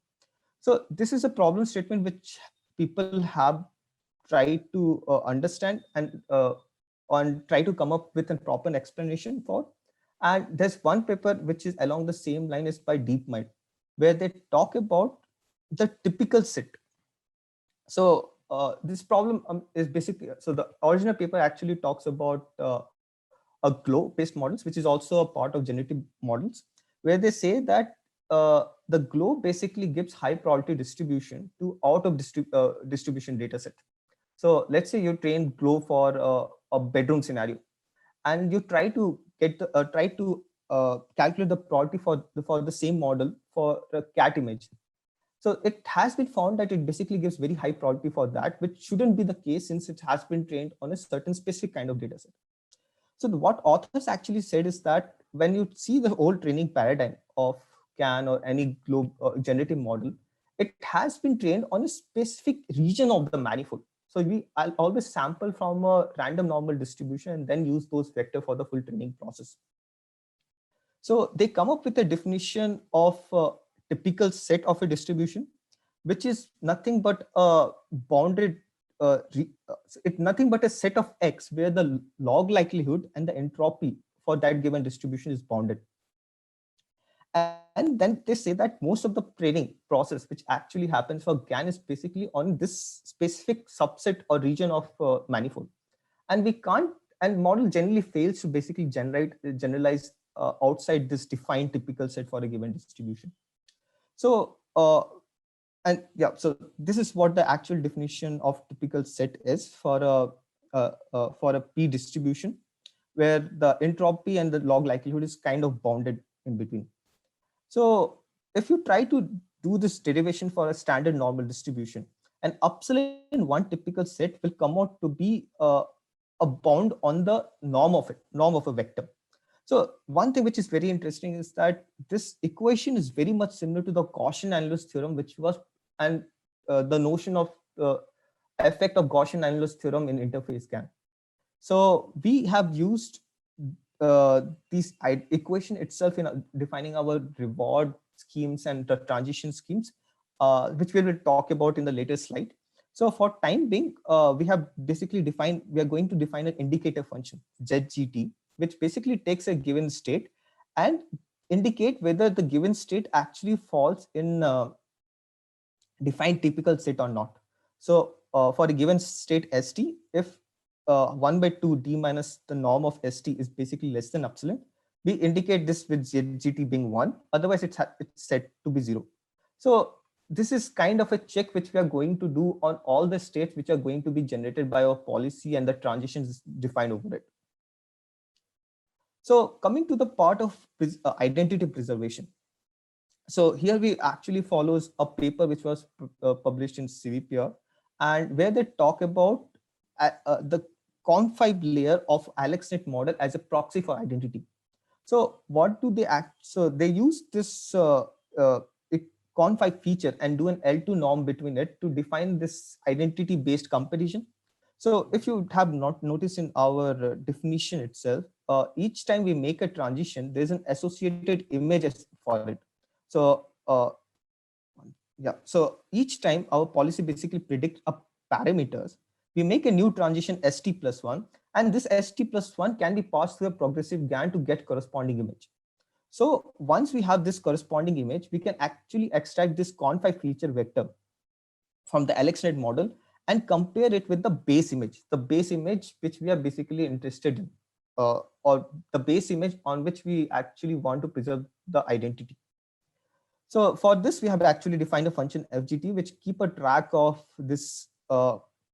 So this is a problem statement which people have tried to understand and try to come up with a proper explanation for. And there's one paper which is along the same line as by DeepMind, where they talk about the typical set. So this problem is basically, so the original paper actually talks about a GLOW-based models, which is also a part of generative models, where they say that the GLOW basically gives high probability distribution to out of distribution data set. So let's say you train GLOW for a bedroom scenario, and you try to get calculate the probability for the same model for a cat image. So it has been found that it basically gives very high probability for that, which shouldn't be the case since it has been trained on a certain specific kind of data set. So what authors actually said is that when you see the whole training paradigm of GAN or any generative model, it has been trained on a specific region of the manifold. So I'll always sample from a random normal distribution and then use those vector for the full training process. So they come up with a definition of a typical set of a distribution, which is nothing but a bounded, it's nothing but a set of X where the log likelihood and the entropy for that given distribution is bounded. And then they say that most of the training process which actually happens for GAN is basically on this specific subset or region of manifold. And we can't, and model generally fails to basically generalize outside this defined typical set for a given distribution. So, and yeah, so this is what the actual definition of typical set is for a P distribution, where the entropy and the log likelihood is kind of bounded in between. So if you try to do this derivation for a standard normal distribution, an upsilon in one typical set will come out to be a bound on the norm of a vector. So one thing which is very interesting is that this equation is very much similar to the Gaussian annulus theorem, which was, and the notion of effect of Gaussian annulus theorem in interface scan. So we have used this equation itself in defining our reward schemes and the transition schemes, which we will talk about in the later slide. So for time being, we are going to define an indicator function, ZGT, which basically takes a given state and indicate whether the given state actually falls in defined typical set or not. So for a given state ST, if 1 by 2 d minus the norm of ST is basically less than epsilon, we indicate this with ZGT being 1, otherwise it's set to be 0. So this is kind of a check which we are going to do on all the states which are going to be generated by our policy and the transitions defined over it. So coming to the part of identity preservation. So here we actually follows a paper which was published in CVPR, and where they talk about the Conf5 layer of AlexNet model as a proxy for identity. So what do they so they use this Conf5 feature and do an L2 norm between it to define this identity based comparison. So if you have not noticed in our definition itself, each time we make a transition, there's an associated image for it. So yeah, so each time our policy basically predict a parameters, we make a new transition ST plus 1, and this ST plus 1 can be passed through a progressive GAN to get corresponding image. So once we have this corresponding image, we can actually extract this Conf5 feature vector from the AlexNet model and compare it with the base image which we are basically interested in, or the base image on which we actually want to preserve the identity. So for this, we have actually defined a function FGT, which keep a track of this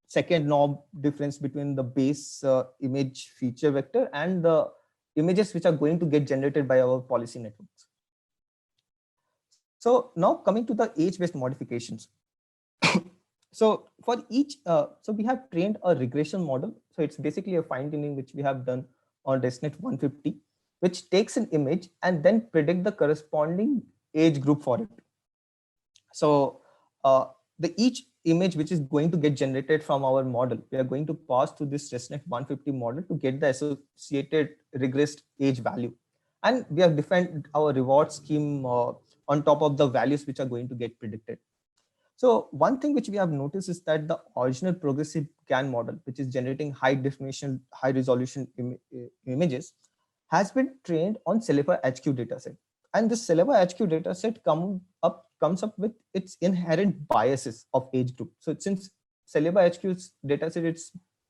second norm difference between the base image feature vector and the images which are going to get generated by our policy networks. So now coming to the age-based modifications. So for each, so we have trained a regression model. So it's basically a fine tuning which we have done on ResNet 150, which takes an image and then predict the corresponding age group for it. So each image which is going to get generated from our model, we are going to pass to this ResNet 150 model to get the associated regressed age value. And we have defined our reward scheme on top of the values which are going to get predicted. So one thing which we have noticed is that the original progressive GAN model, which is generating high definition, high resolution images, has been trained on Celepa HQ dataset. And this Celepa HQ dataset comes up with its inherent biases of age group. So since Celepa HQ's dataset,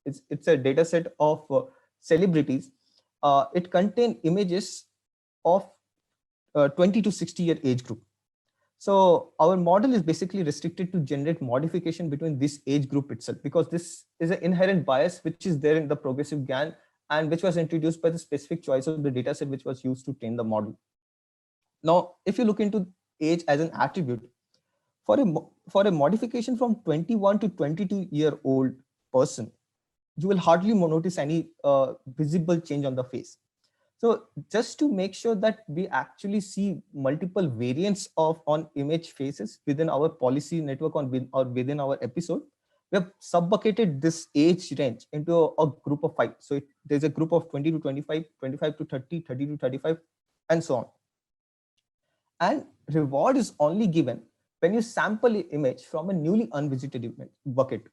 it's a dataset of celebrities, it contains images of 20 to 60-year age group. So our model is basically restricted to generate modification between this age group itself, because this is an inherent bias which is there in the progressive GAN and which was introduced by the specific choice of the dataset which was used to train the model. Now, if you look into age as an attribute, for a modification from 21 to 22-year-old person, you will hardly notice any visible change on the face. So just to make sure that we actually see multiple variants on image faces within our policy network or within our episode, we have sub-bucketed this age range into a group of 5. So there's a group of 20 to 25, 25 to 30, 30 to 35, and so on. And reward is only given when you sample an image from a newly unvisited bucket.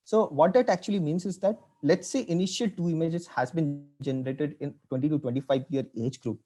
So what that actually means is that, let's say initial 2 images has been generated in 20 to 25-year age group.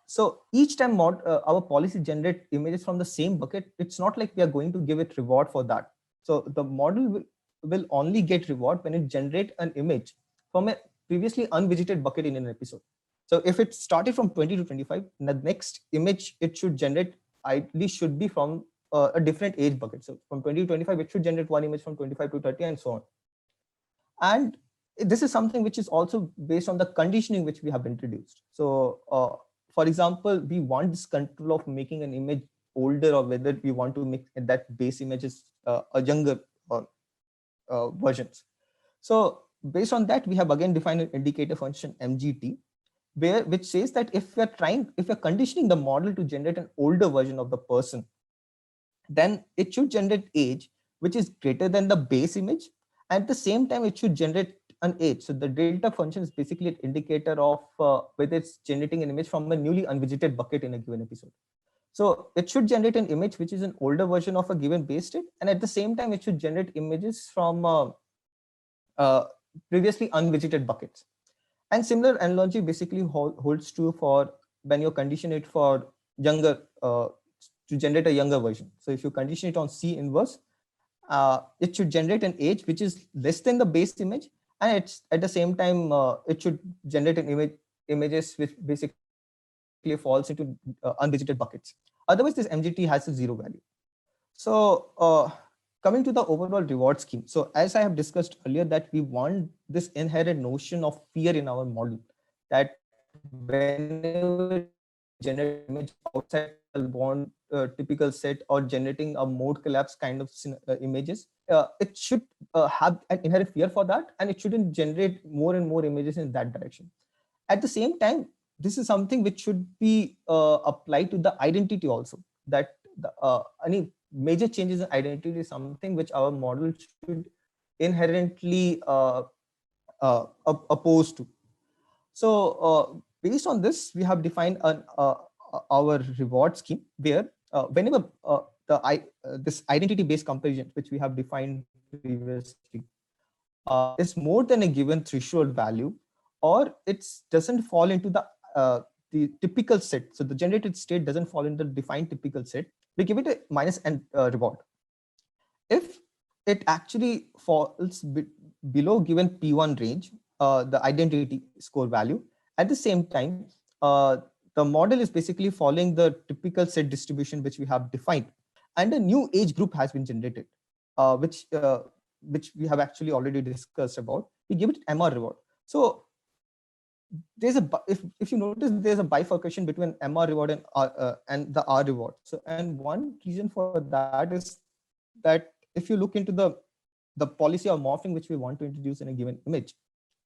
So each time our policy generate images from the same bucket, it's not like we are going to give it reward for that. So the model will only get reward when it generate an image from a previously unvisited bucket in an episode. So if it started from 20 to 25, the next image it should generate ideally should be from a different age bucket. So from 20 to 25, it should generate one image from 25 to 30 and so on. And this is something which is also based on the conditioning which we have introduced. So for example, we want this control of making an image older, or whether we want to make that base images a younger versions. So based on that, we have again defined an indicator function MGT, which says that if we're conditioning the model to generate an older version of the person, then it should generate age which is greater than the base image. At the same time, it should generate an age. So the delta function is basically an indicator of whether it's generating an image from a newly unvisited bucket in a given episode. So it should generate an image which is an older version of a given base state, and at the same time, it should generate images from previously unvisited buckets. And similar analogy basically holds true for when you condition it for younger to generate a younger version. So if you condition it on C inverse, it should generate an age which is less than the base image, and it's at the same time it should generate an images which basically falls into unvisited buckets. Otherwise, this MGT has a 0 value. So coming to the overall reward scheme. So as I have discussed earlier, that we want this inherent notion of fear in our model, that whenever generate image outside bond typical set or generating a mode collapse kind of images, it should have an inherent fear for that, and it shouldn't generate more and more images in that direction. At the same time, this is something which should be applied to the identity also, that any major changes in identity is something which our model should inherently oppose to. So based on this, we have defined our reward scheme where whenever this identity-based comparison, which we have defined previously, is more than a given threshold value, or it doesn't fall into the typical set. So the generated state doesn't fall into the defined typical set, we give it a minus and reward. If it actually falls below given P1 range, the identity score value, at the same time, the model is basically following the typical set distribution which we have defined, and a new age group has been generated, which we have actually already discussed about. We give it MR reward. So there's if you notice, there's a bifurcation between MR reward and the R reward. So, and one reason for that is that if you look into the policy of morphing which we want to introduce in a given image,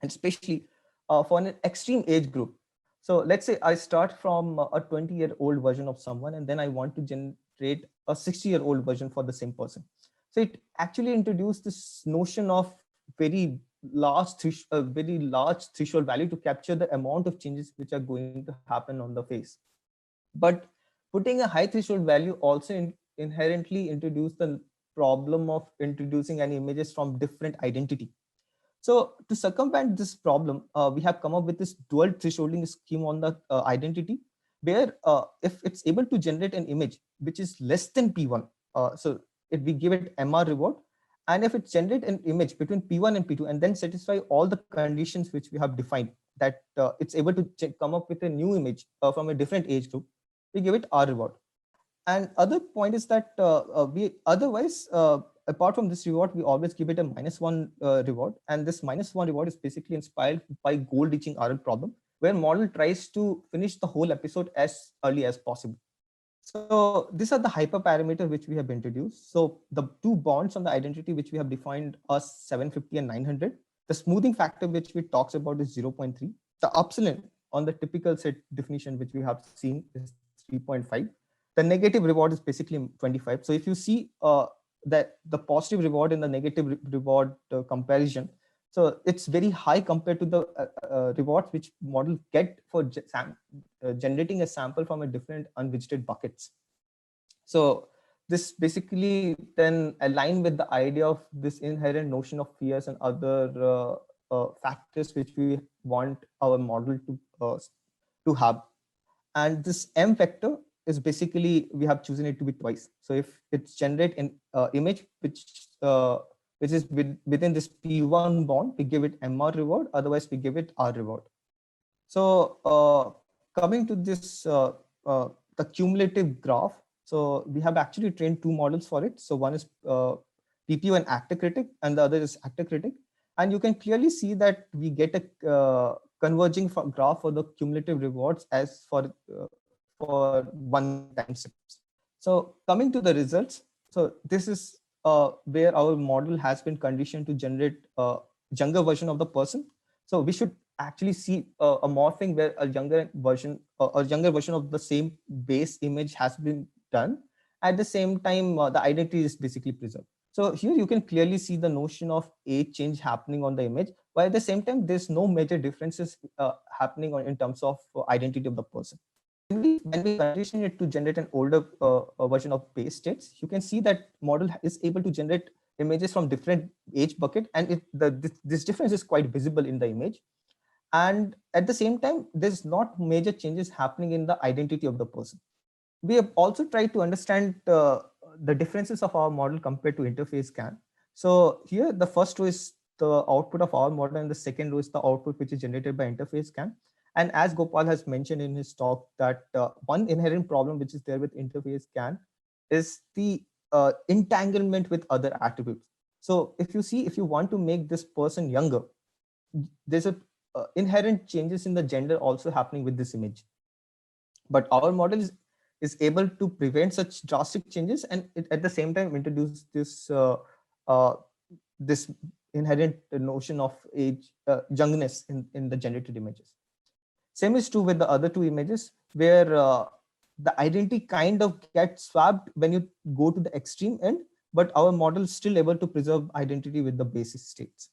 and especially for an extreme age group. So let's say I start from a 20-year-old version of someone, and then I want to generate a 60-year-old version for the same person. So it actually introduced this notion of very large threshold value to capture the amount of changes which are going to happen on the face. But putting a high threshold value also inherently introduce the problem of introducing any images from different identity. So to circumvent this problem, we have come up with this dual thresholding scheme on the identity, where if it's able to generate an image which is less than P1, so if we give it MR reward, and if it generates an image between P1 and P2 and then satisfy all the conditions which we have defined, that it's able to come up with a new image from a different age group, we give it R reward. And other point is that we otherwise, apart from this reward, we always give it a -1 reward. And this -1 reward is basically inspired by goal reaching RL problem, where model tries to finish the whole episode as early as possible. So these are the hyperparameter which we have introduced. So the two bonds on the identity which we have defined are 750 and 900. The smoothing factor which we talks about is 0.3. The upsilon on the typical set definition which we have seen is 3.5. The negative reward is basically 25. So if you see that the positive reward and the negative reward comparison, so it's very high compared to the rewards which model get for generating a sample from a different unvisited buckets. So this basically then align with the idea of this inherent notion of fears and other factors which we want our model to have. And this M vector is basically, we have chosen it to be twice. So if it's generate an image which is within this P1 bond, we give it MR reward, otherwise we give it R reward. So coming to this, the cumulative graph. So we have actually trained two models for it. So one is PPO and actor critic, and the other is actor critic. And you can clearly see that we get a converging graph for the cumulative rewards as for one time steps. So coming to the results. So this is where our model has been conditioned to generate a younger version of the person. So we should actually see a morphing where a younger version of the same base image has been done. At the same time, the identity is basically preserved. So here you can clearly see the notion of age change happening on the image, while at the same time there's no major differences happening in terms of identity of the person. When we condition it to generate an older version of base states, you can see that model is able to generate images from different age bucket, and this difference is quite visible in the image. And at the same time, there's not major changes happening in the identity of the person. We have also tried to understand the differences of our model compared to interface scan. So here the first row is the output of our model, and the second row is the output which is generated by interface scan. And as Gopal has mentioned in his talk, that one inherent problem which is there with interface scan is the entanglement with other attributes. So if you want to make this person younger, there's a inherent changes in the gender also happening with this image. But our model is able to prevent such drastic changes, and at the same time introduce this inherent notion of age youngness in the generated images. Same is true with the other two images, where the identity kind of gets swapped when you go to the extreme end, but our model is still able to preserve identity with the basis states.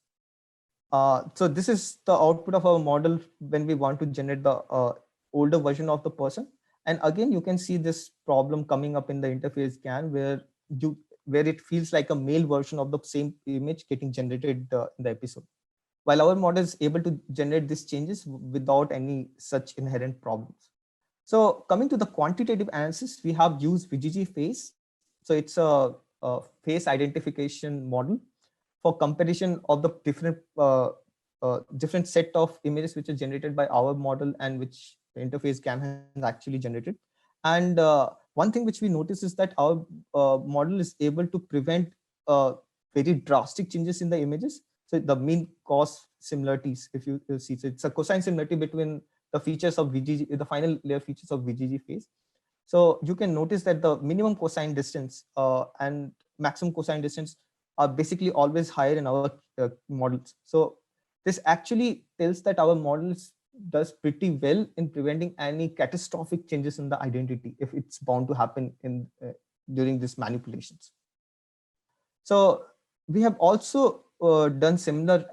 So this is the output of our model when we want to generate the older version of the person. And again, you can see this problem coming up in the interface scan, where it feels like a male version of the same image getting generated in the episode, while our model is able to generate these changes without any such inherent problems. So coming to the quantitative analysis, we have used VGG face. So it's a face identification model for comparison of the different set of images which are generated by our model and which the interface scan has actually generated. And one thing which we notice is that our model is able to prevent very drastic changes in the images. So the mean cos similarities, if you see, so it's a cosine similarity between the features of VGG, the final layer features of VGG face. So you can notice that the minimum cosine distance and maximum cosine distance are basically always higher in our models. So this actually tells that our models does pretty well in preventing any catastrophic changes in the identity if it's bound to happen in during these manipulations. So we have also done similar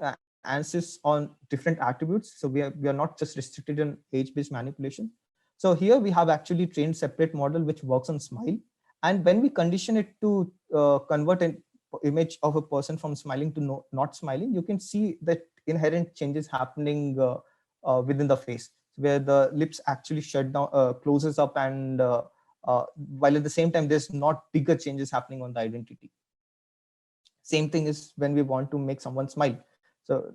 analysis on different attributes. So we are not just restricted in age-based manipulation. So here we have actually trained separate model which works on smile. And when we condition it to convert an image of a person from smiling to not smiling, you can see that inherent changes happening within the face, where the lips actually shut down, closes up, and while at the same time, there's not bigger changes happening on the identity. Same thing is when we want to make someone smile. So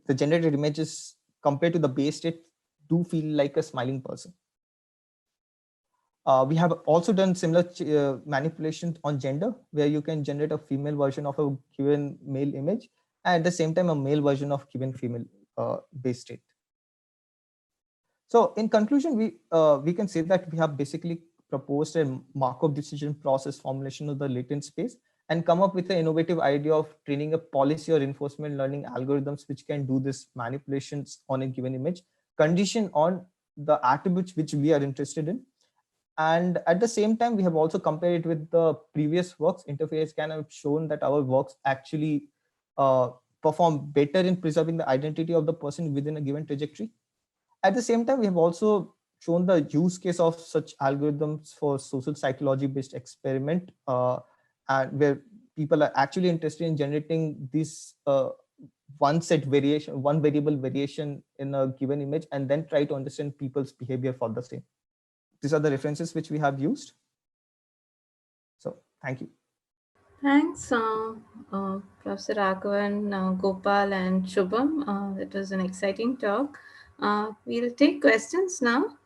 the generated images compared to the base state do feel like a smiling person. We have also done similar manipulations on gender, where you can generate a female version of a given male image, and at the same time, a male version of given female base state. So in conclusion, we can say that we have basically proposed a Markov decision process formulation of the latent space and come up with an innovative idea of training a policy or reinforcement learning algorithms which can do this manipulations on a given image, condition on the attributes which we are interested in. And at the same time, we have also compared it with the previous works. Interface scan have shown that our works actually perform better in preserving the identity of the person within a given trajectory. At the same time, we have also shown the use case of such algorithms for social psychology based experiment, and where people are actually interested in generating this one variable variation in a given image, and then try to understand people's behavior for the same. These are the references which we have used. So thank you. Thanks, Professor Raghavan, Gopal, and Shubham. It was an exciting talk. We'll take questions now.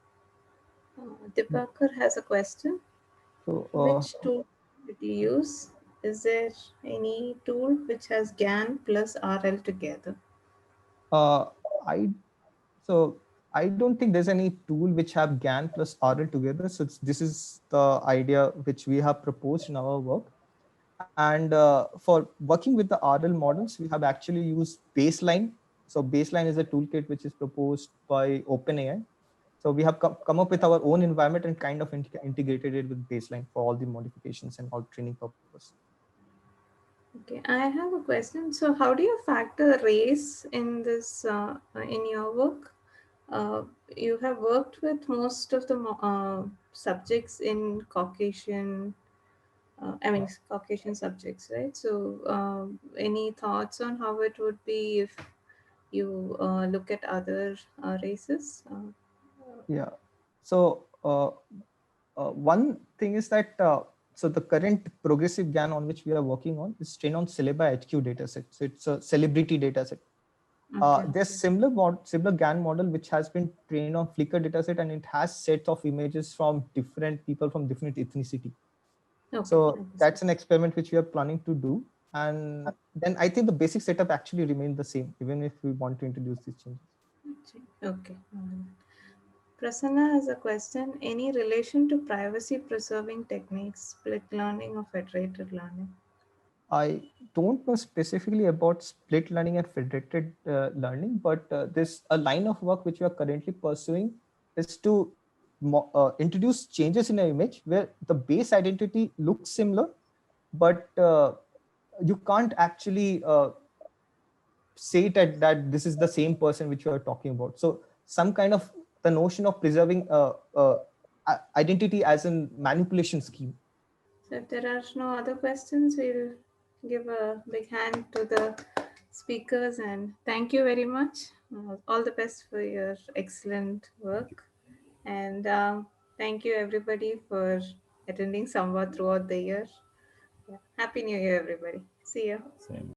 Dipakar has a question. So Which tool did you use? Is there any tool which has GAN plus RL together? I don't think there's any tool which have GAN plus RL together. So this is the idea which we have proposed in our work. And for working with the RL models, we have actually used baseline So Baseline is a toolkit which is proposed by OpenAI. So we have come up with our own environment and kind of integrated it with Baseline for all the modifications and all training purpose. Okay, I have a question. So, how do you factor race in this in your work? You have worked with most of the subjects in Caucasian. I mean, Caucasian subjects, right? So, any thoughts on how it would be if you look at other races? Yeah. So one thing is that so the current progressive GAN on which we are working on is trained on Syllabi HQ dataset. So it's a celebrity dataset. Okay. There's similar GAN model which has been trained on Flickr dataset, and it has sets of images from different people from different ethnicity. Okay. So that's an experiment which we are planning to do. And then I think the basic setup actually remains the same, even if we want to introduce these changes. Okay. Prasanna has a question. Any relation to privacy preserving techniques, split learning or federated learning? I don't know specifically about split learning and federated learning, but there's a line of work which we are currently pursuing is to introduce changes in an image where the base identity looks similar, but you can't actually say that this is the same person which you are talking about. So some kind of the notion of preserving identity as a manipulation scheme. So if there are no other questions, we'll give a big hand to the speakers and thank you very much. All the best for your excellent work. And thank you everybody for attending Samvad throughout the year. Yeah. Happy New Year, everybody. See you. Same.